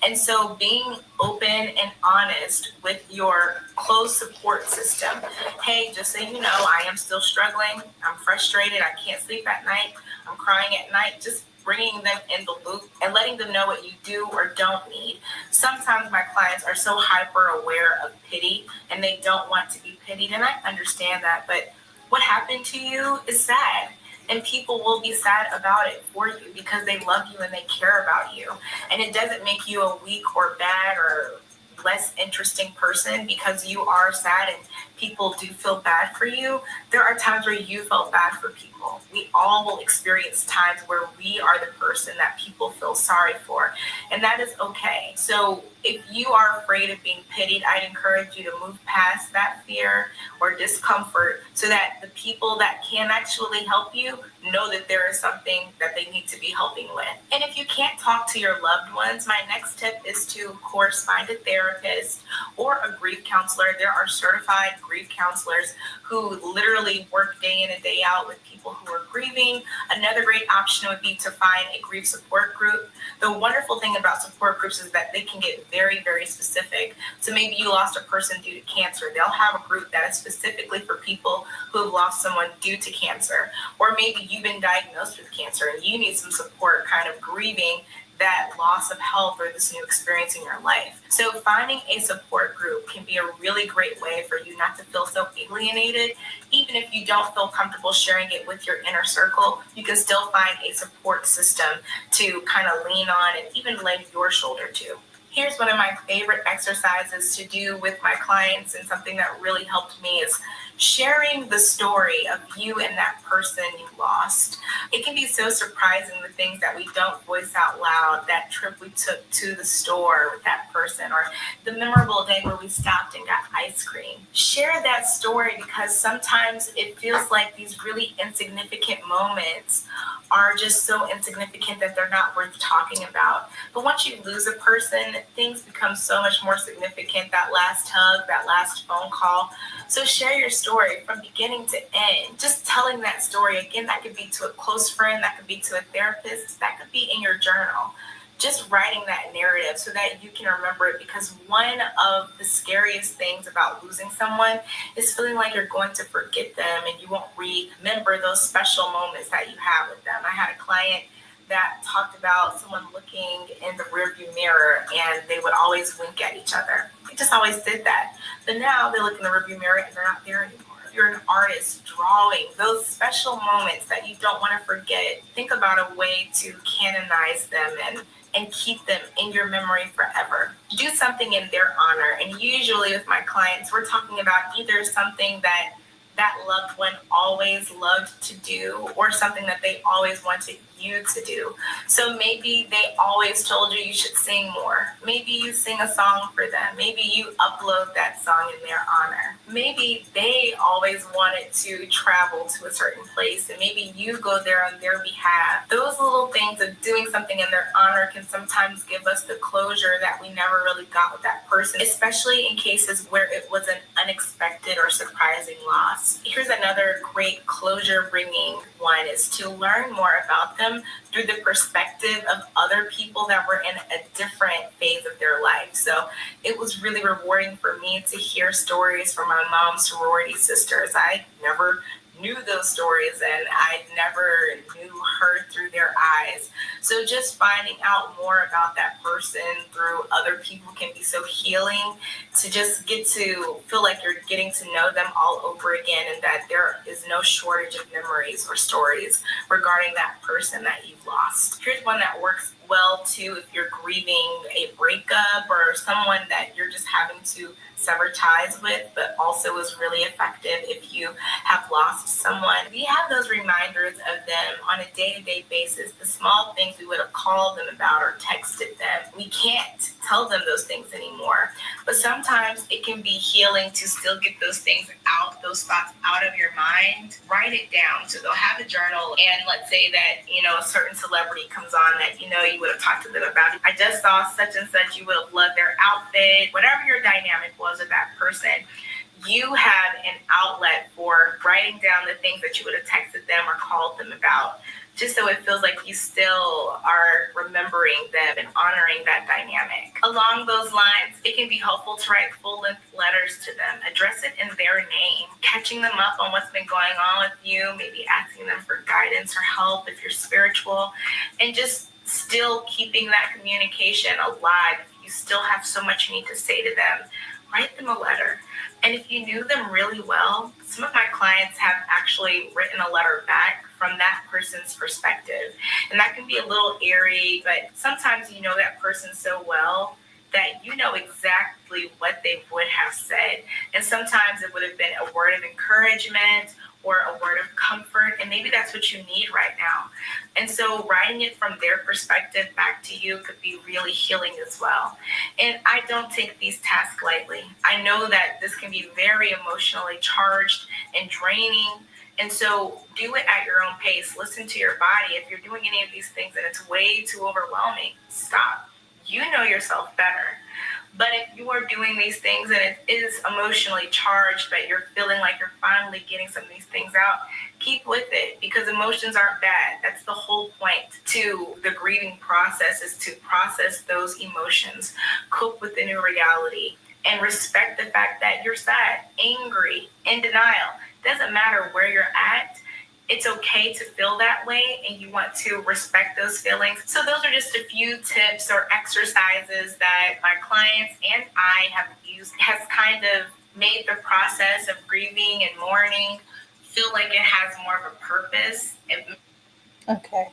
And so being open and honest with your close support system. Hey, just so you know, I am still struggling. I'm frustrated. I can't sleep at night. I'm crying at night. Just bringing them in the loop and letting them know what you do or don't need. Sometimes my clients are so hyper aware of pity and they don't want to be pitied. And I understand that, but what happened to you is sad. And people will be sad about it for you because they love you and they care about you. And it doesn't make you a weak or bad or less interesting person because you are sad and people do feel bad for you. There are times where you felt bad for people. We all will experience times where we are the person that people feel sorry for, and that is okay. So if you are afraid of being pitied, I'd encourage you to move past that fear or discomfort so that the people that can actually help you know that there is something that they need to be helping with. And if you can't talk to your loved ones, my next tip is to, of course, find a therapist or a grief counselor. There are certified grief counselors who literally work day in and day out with people who are grieving. Another great option would be to find a grief support group. The wonderful thing about support groups is that they can get very, very specific. So maybe you lost a person due to cancer. They'll have a group that is specifically for people who have lost someone due to cancer. Or maybe you've been diagnosed with cancer and you need some support kind of grieving that loss of health or this new experience in your life. So finding a support group can be a really great way for you not to feel so alienated. Even if you don't feel comfortable sharing it with your inner circle, you can still find a support system to kind of lean on and even lend your shoulder to. Here's one of my favorite exercises to do with my clients, and something that really helped me is sharing the story of you and that person you lost. It can be so surprising, the things that we don't voice out loud, that trip we took to the store with that person, or the memorable day where we stopped and got ice cream. Share that story because sometimes it feels like these really insignificant moments are just so insignificant that they're not worth talking about. But once you lose a person, things become so much more significant. That last hug, that last phone call. So share your story from beginning to end. Just telling that story, again, that could be to a close friend, that could be to a therapist, that could be in your journal. Just writing that narrative so that you can remember it, because one of the scariest things about losing someone is feeling like you're going to forget them and you won't remember those special moments that you have with them. I had a client that talked about someone looking in the rearview mirror and they would always wink at each other. They just always did that. But now they look in the rearview mirror and they're not there anymore. If you're an artist drawing those special moments that you don't want to forget, think about a way to canonize them and keep them in your memory forever. Do something in their honor. And usually with my clients, we're talking about either something that loved one always loved to do or something that they always wanted you to do. So maybe they always told you should sing more. Maybe you sing a song for them. Maybe you upload that song in their honor. Maybe they always wanted to travel to a certain place and maybe you go there on their behalf. Those little things of doing something in their honor can sometimes give us the closure that we never really got with that person, especially in cases where it was an unexpected or surprising loss. Here's another great closure bringing one, is to learn more about them through the perspective of other people that were in a different phase of their life. So it was really rewarding for me to hear stories from my mom's sorority sisters. I never knew those stories and I never knew her through their eyes. So just finding out more about that person through other people can be so healing, to just get to feel like you're getting to know them all over again and that there is no shortage of memories or stories regarding that person that you've lost. Here's one that works well too if you're grieving a breakup or someone that you're just having to sever ties with, but also is really effective if you have lost someone. We have those reminders of them on a day-to-day basis, the small things we would have called them about or texted them. We can't tell them those things anymore. But sometimes it can be healing to still get those things out, those thoughts out of your mind. Write it down. So they'll have a journal, and let's say that, a certain celebrity comes on that you would have talked to them about. I just saw such and such, you would have loved their outfit, whatever your dynamic was with that person. You have an outlet for writing down the things that you would have texted them or called them about, just so it feels like you still are remembering them and honoring that dynamic. Along those lines, it can be helpful to write full-length letters to them. Address it in their name, catching them up on what's been going on with you, maybe asking them for guidance or help if you're spiritual, and just still keeping that communication alive. If you still have so much you need to say to them, write them a letter. And if you knew them really well, some of my clients have actually written a letter back from that person's perspective. And that can be a little eerie, but sometimes you know that person so well that you know exactly what they would have said. And sometimes it would have been a word of encouragement or a word of comfort, and maybe that's what you need right now. And so writing it from their perspective back to you could be really healing as well. And I don't take these tasks lightly. I know that this can be very emotionally charged and draining. And so do it at your own pace. Listen to your body. If you're doing any of these things and it's way too overwhelming, stop. You know yourself better. But if you are doing these things and it is emotionally charged, but you're feeling like you're finally getting some of these things out, keep with it, because emotions aren't bad. That's the whole point to the grieving process, is to process those emotions, cope with the new reality, and respect the fact that you're sad, angry, in denial. Doesn't matter where you're at. It's okay to feel that way, and you want to respect those feelings. So those are just a few tips or exercises that my clients and I have used. Has kind of made the process of grieving and mourning feel like it has more of a purpose. Okay.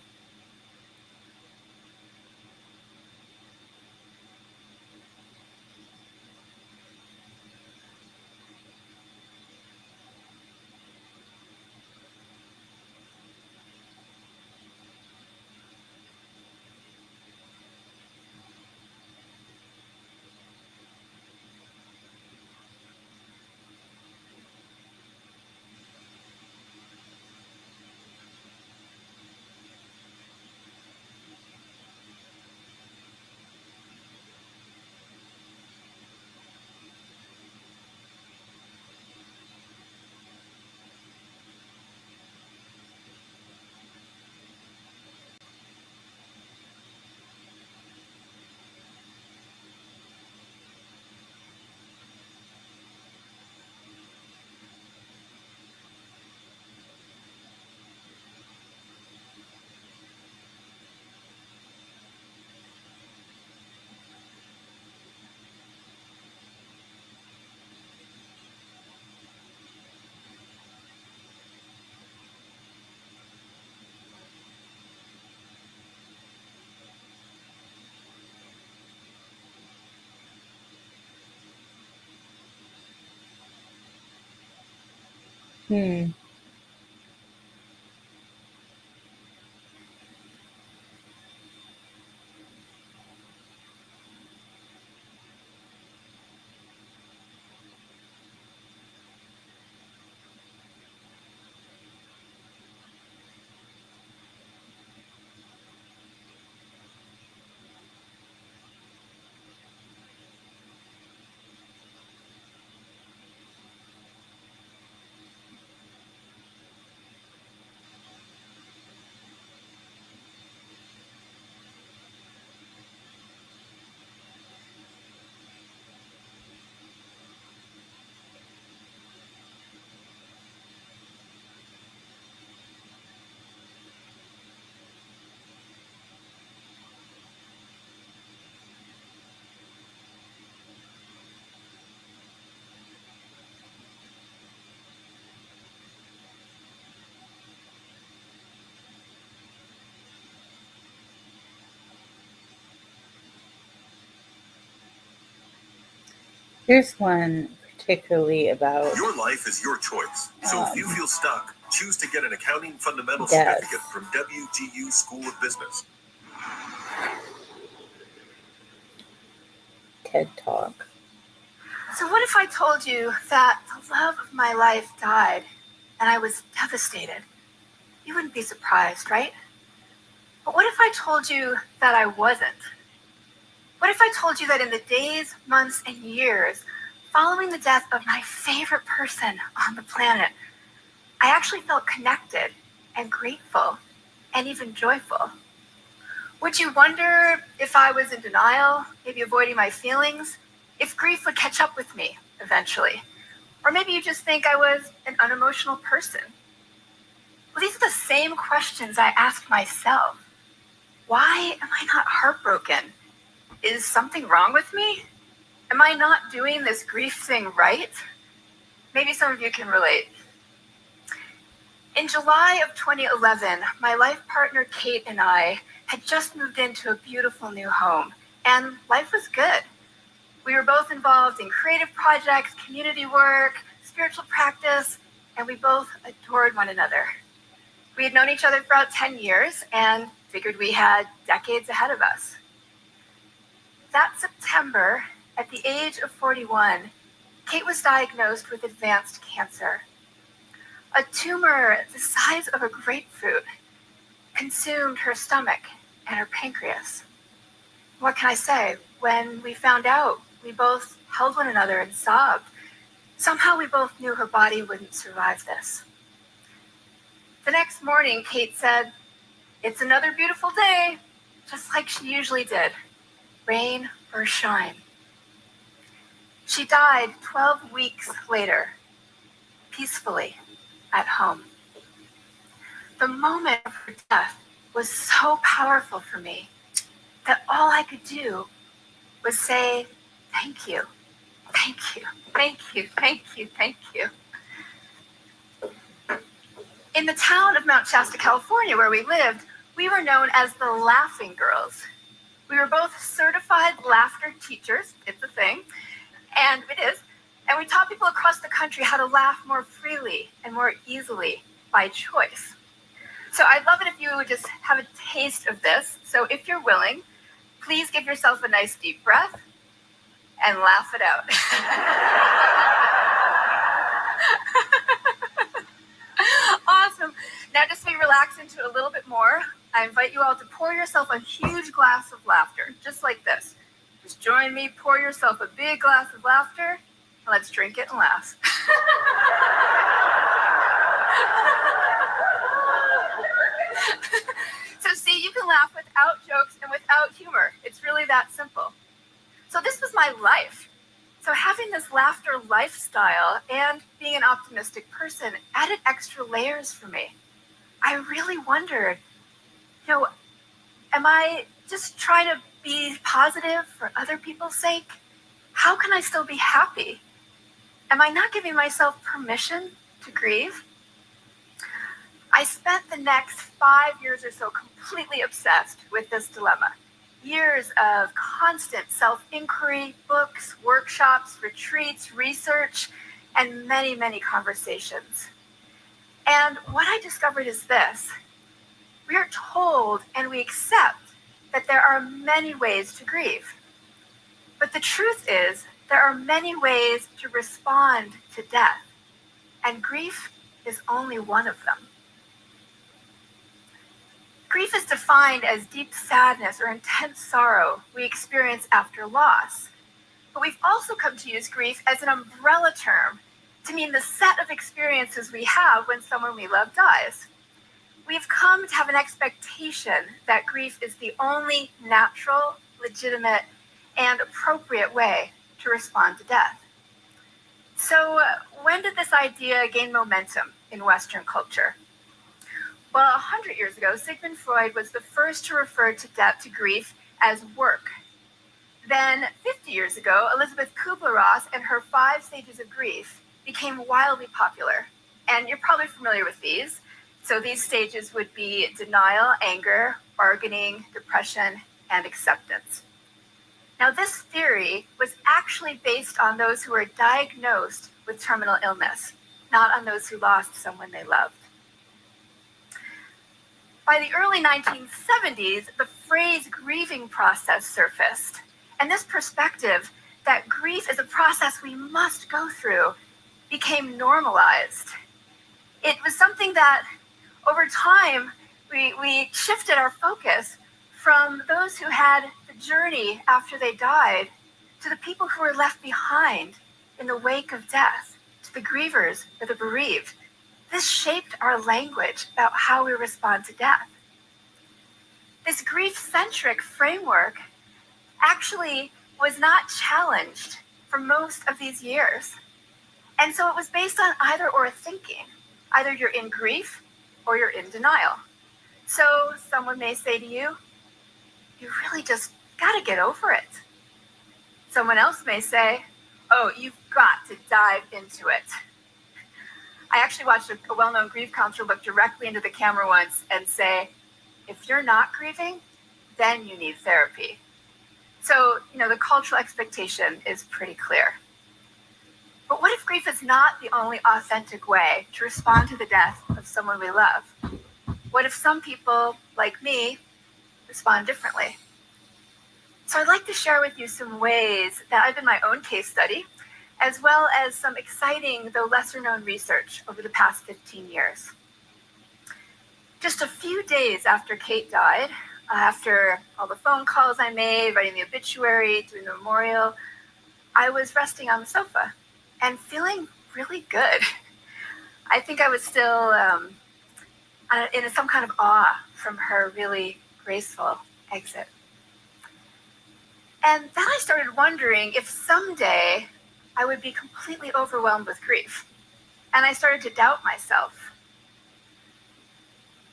Hmm. Here's one particularly about Your life is your choice. So if you feel stuck, choose to get an accounting fundamentals Yes. certificate from WGU School of Business. TED Talk. So what if I told you that the love of my life died and I was devastated? You wouldn't be surprised, right? But what if I told you that I wasn't? What if I told you that in the days, months, and years following the death of my favorite person on the planet, I actually felt connected and grateful and even joyful? Would you wonder if I was in denial, maybe avoiding my feelings, if grief would catch up with me eventually? Or maybe you just think I was an unemotional person. Well, these are the same questions I ask myself. Why am I not heartbroken? Is something wrong with me? Am I not doing this grief thing right? Maybe some of you can relate. In July of 2011, my life partner Kate and I had just moved into a beautiful new home, and life was good. We were both involved in creative projects, community work, spiritual practice, and we both adored one another. We had known each other for about 10 years and figured we had decades ahead of us. That September, at the age of 41, Kate was diagnosed with advanced cancer. A tumor the size of a grapefruit consumed her stomach and her pancreas. What can I say? When we found out, we both held one another and sobbed. Somehow we both knew her body wouldn't survive this. The next morning, Kate said, "It's another beautiful day," just like she usually did, rain or shine. She died 12 weeks later, peacefully at home. The moment of her death was so powerful for me that all I could do was say, "Thank you, thank you, thank you, thank you, thank you." In the town of Mount Shasta, California, where we lived, we were known as the Laughing Girls. We were both certified laughter teachers, it's a thing, and it is, and we taught people across the country how to laugh more freely and more easily by choice. So I'd love it if you would just have a taste of this. So if you're willing, please give yourself a nice deep breath and laugh it out. Awesome. Now just so you relax into it a little bit more, I invite you all to pour yourself a huge glass of laughter, just like this. Just join me, pour yourself a big glass of laughter, and let's drink it and laugh. So see, you can laugh without jokes and without humor. It's really that simple. So this was my life. So having this laughter lifestyle and being an optimistic person added extra layers for me. I really wondered, am I just trying to be positive for other people's sake? How can I still be happy? Am I not giving myself permission to grieve? I spent the next 5 years or so completely obsessed with this dilemma. Years of constant self-inquiry, books, workshops, retreats, research, and many, many conversations. And what I discovered is this. We are told and we accept that there are many ways to grieve. But the truth is, there are many ways to respond to death, and grief is only one of them. Grief is defined as deep sadness or intense sorrow we experience after loss. But we've also come to use grief as an umbrella term to mean the set of experiences we have when someone we love dies. We've come to have an expectation that grief is the only natural, legitimate, and appropriate way to respond to death. So when did this idea gain momentum in Western culture? Well, 100 years ago, Sigmund Freud was the first to refer to death, to grief, as work. Then 50 years ago, Elizabeth Kubler-Ross and her 5 stages of grief became wildly popular. And you're probably familiar with these. So these stages would be denial, anger, bargaining, depression, and acceptance. Now, this theory was actually based on those who were diagnosed with terminal illness, not on those who lost someone they loved. By the early 1970s, the phrase grieving process surfaced, and this perspective that grief is a process we must go through became normalized. It was something that over time we shifted our focus from those who had the journey after they died to the people who were left behind in the wake of death, to the grievers or the bereaved. This shaped our language about how we respond to death. This grief-centric framework actually was not challenged for most of these years. And so it was based on either or thinking. Either you're in grief or you're in denial. So someone may say to you, you really just got to get over it. Someone else may say, oh, you've got to dive into it. I actually watched a well-known grief counselor look directly into the camera once and say, if you're not grieving, then you need therapy. So, the cultural expectation is pretty clear. But what if grief is not the only authentic way to respond to the death of someone we love? What if some people, like me, respond differently? So I'd like to share with you some ways that I've been my own case study, as well as some exciting, though lesser known research over the past 15 years. Just a few days after Kate died, after all the phone calls I made, writing the obituary, doing the memorial, I was resting on the sofa and feeling really good. I think I was still in some kind of awe from her really graceful exit. And then I started wondering if someday I would be completely overwhelmed with grief. And I started to doubt myself.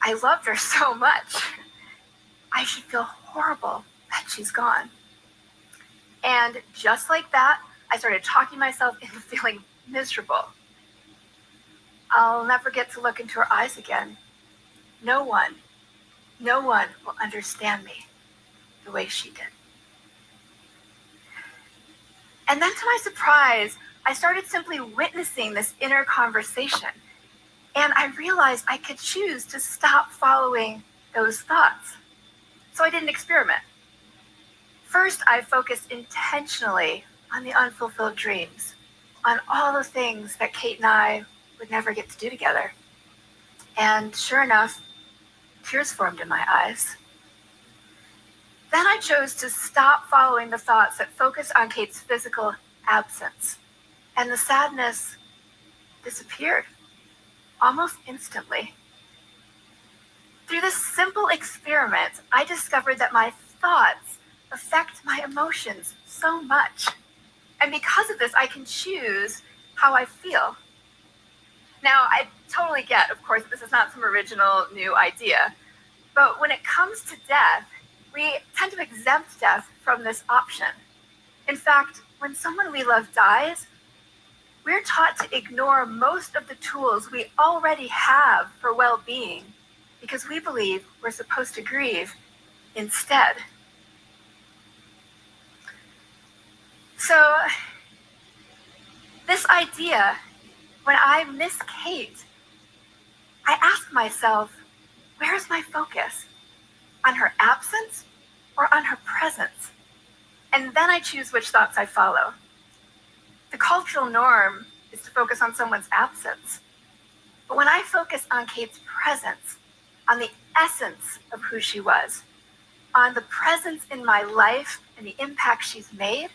I loved her so much. I should feel horrible that she's gone. And just like that, I started talking myself into feeling miserable. I'll never get to look into her eyes again. No one will understand me the way she did. And then to my surprise, I started simply witnessing this inner conversation. And I realized I could choose to stop following those thoughts. So I did an experiment. First, I focused intentionally on the unfulfilled dreams, on all the things that Kate and I would never get to do together. And sure enough, tears formed in my eyes. Then I chose to stop following the thoughts that focused on Kate's physical absence. And the sadness disappeared almost instantly. Through this simple experiment, I discovered that my thoughts affect my emotions so much. And because of this, I can choose how I feel. Now, I totally get, of course, this is not some original new idea. But when it comes to death, we tend to exempt death from this option. In fact, when someone we love dies, we're taught to ignore most of the tools we already have for well-being because we believe we're supposed to grieve instead. So, this idea, when I miss Kate, I ask myself, where's my focus? On her absence or on her presence? And then I choose which thoughts I follow. The cultural norm is to focus on someone's absence. But when I focus on Kate's presence, on the essence of who she was, on the presence in my life and the impact she's made,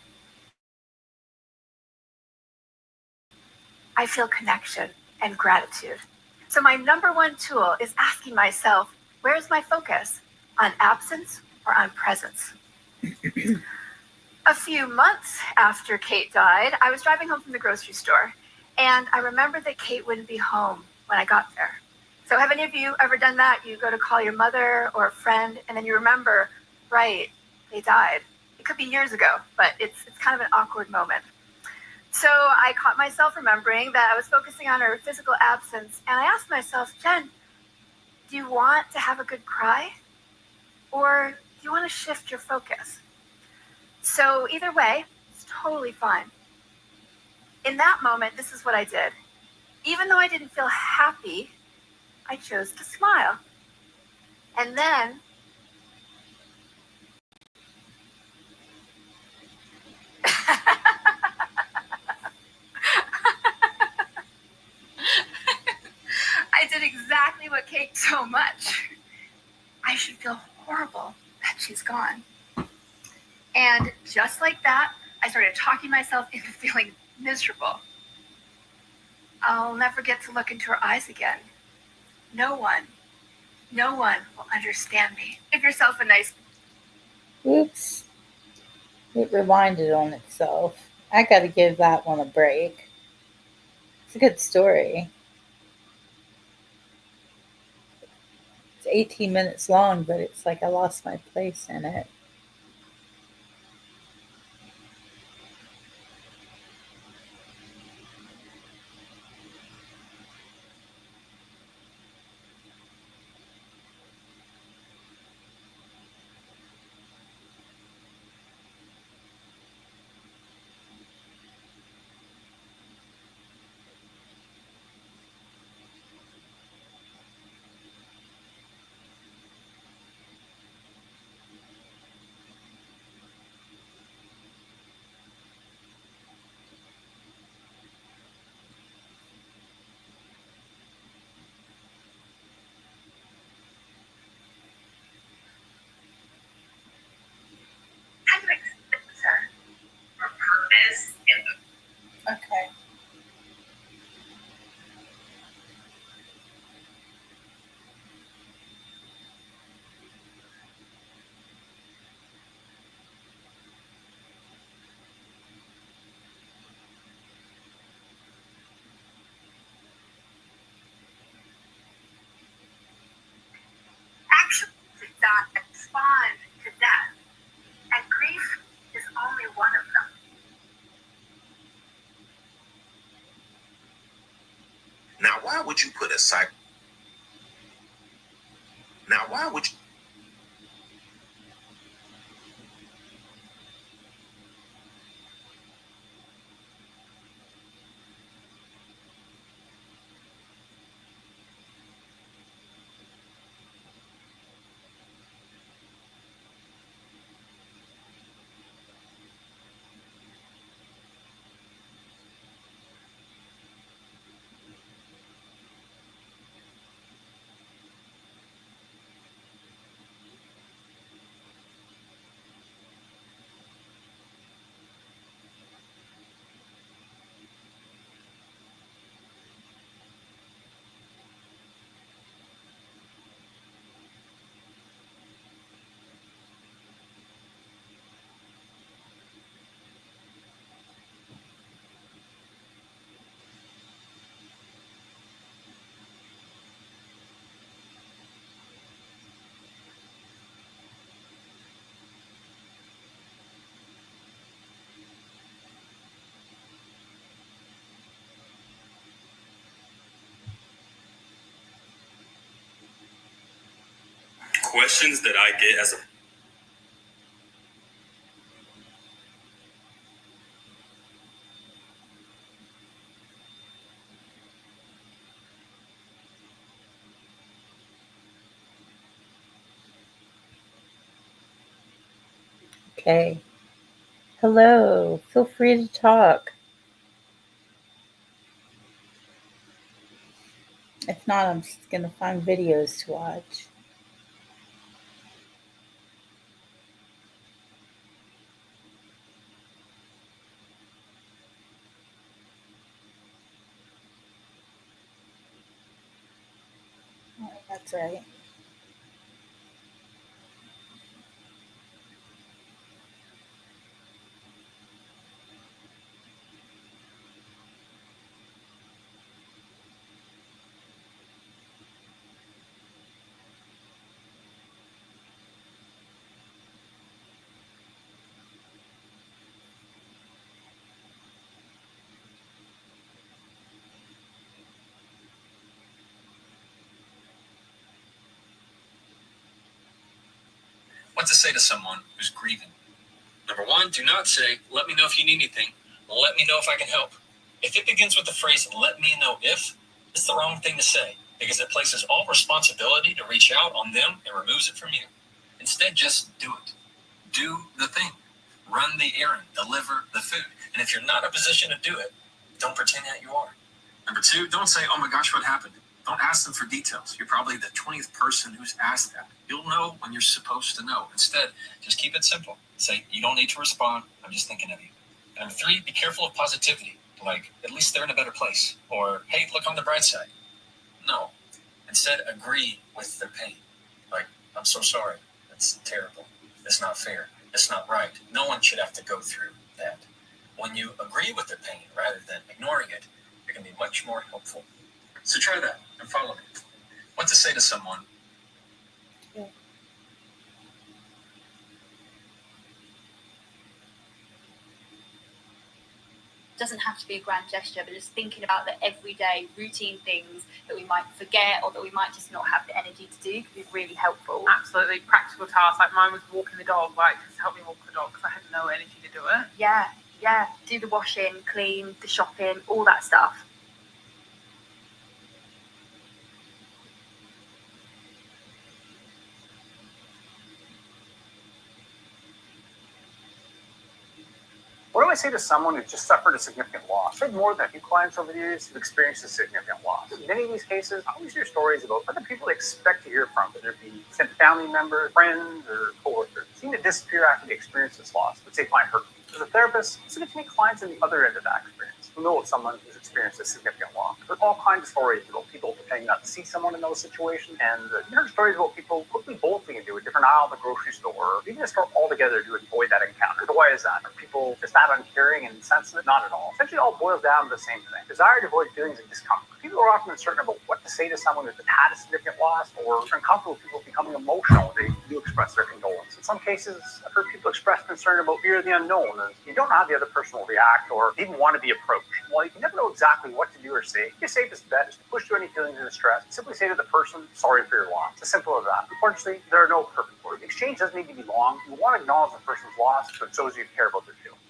I feel connection and gratitude. So my number one tool is asking myself, where's my focus? On absence or on presence? A few months after Kate died, I was driving home from the grocery store, and I remembered that Kate wouldn't be home when I got there. So have any of you ever done that? You go to call your mother or a friend, and then you remember, right, they died. It could be years ago, but it's kind of an awkward moment. So I caught myself remembering that I was focusing on her physical absence, and I asked myself, Jen, do you want to have a good cry? Or do you want to shift your focus? So either way, it's totally fine. In that moment, this is what I did. Even though I didn't feel happy, I chose to smile. And then so much. I should feel horrible that she's gone. And just like that, I started talking myself into feeling miserable. I'll never get to look into her eyes again. No one will understand me. Give yourself a nice. Oops. It rewinded on itself. I gotta give that one a break. It's a good story. It's 18 minutes long, but it's like I lost my place in it. How do you explain this, her? For purpose and Okay. actions that respond to death. And grief is only one of them. Now, why would you put a psych? Now, why would you? Questions that I get as a Okay. Hello. Feel free to talk. If not, I'm just going to find videos to watch. Oh, that's right. what to say to someone who's grieving. Number one, do not say, let me know if you need anything. Let me know if I can help. If it begins with the phrase, let me know if, it's the wrong thing to say because it places all responsibility to reach out on them and removes it from you. Instead, just do it. Do the thing. Run the errand. Deliver the food. And if you're not in a position to do it, don't pretend that you are. Number two, don't say, oh my gosh, what happened? Don't ask them for details. You're probably the 20th person who's asked that. You'll know when you're supposed to know. Instead, just keep it simple. Say, you don't need to respond. I'm just thinking of you. Number 3, be careful of positivity. Like, at least they're in a better place. Or, hey, look on the bright side. No. Instead, agree with their pain. Like, I'm so sorry. That's terrible. It's not fair. It's not right. No one should have to go through that. When you agree with their pain rather than ignoring it, you're going to be much more helpful. So try that and follow me. What to say to someone. Doesn't have to be a grand gesture, but just thinking about the everyday routine things that we might forget or that we might just not have the energy to do could be really helpful. Absolutely. Practical tasks, like mine was walking the dog, like just help me walk the dog because I had no energy to do it. Yeah. Do the washing, clean, the shopping, all that stuff. What do I say to someone who just suffered a significant loss? I've had more than a few clients over the years who've experienced a significant loss. In many of these cases, I always hear stories about other people they expect to hear from, whether it be extended family members, friends, or coworkers, seem to disappear after they experience this loss, which they find hurtful. As a therapist, I also get to meet clients on the other end of that experience, who know of someone who's experienced a significant loss. There's all kinds of stories about people pretending not to see someone in those situations, and you heard stories about people quickly bolting into a different aisle of the grocery store, or leaving the store altogether to avoid that encounter. So why is that? Are people just that uncaring and insensitive? Not at all. Essentially, it all boils down to the same thing: desire to avoid feelings of discomfort. People are often uncertain about what to say to someone who's had a significant loss, or are uncomfortable with people becoming emotional when they do express their condolence. In some cases, I've heard people express concern about fear of the unknown, and you don't know how the other person will react or even want to be approached. While you can never know exactly what to do or say, your safest bet is to push through any feelings of distress. Simply say to the person, sorry for your loss. It's as simple as that. Unfortunately, there are no perfect words. The exchange doesn't need to be long. You want to acknowledge the person's loss, so it shows you care about their feelings.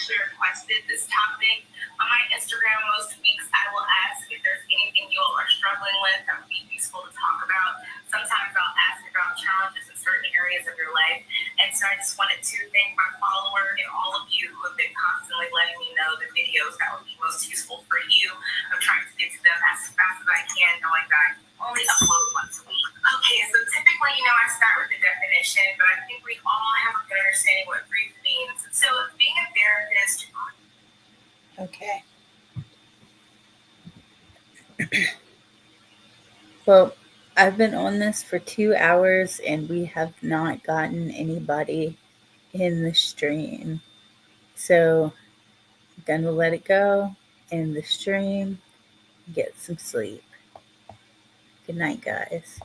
Requested this topic on my Instagram. Most weeks I will ask if there's anything you all are struggling with that would be useful to talk about. Sometimes I'll ask about challenges in certain areas of your life. And so I just wanted to thank my followers and all of you who have been constantly letting me know the videos that would be most useful for you. I'm trying to get to them as fast as I can, knowing that I only upload once a week. Okay, so typically, I start with the definition, but I think we all have a good understanding what grief means. So being a therapist. Okay. Well, I've been on this for 2 hours and we have not gotten anybody in the stream. So I'm going to let it go, end the stream, get some sleep. Good night, guys.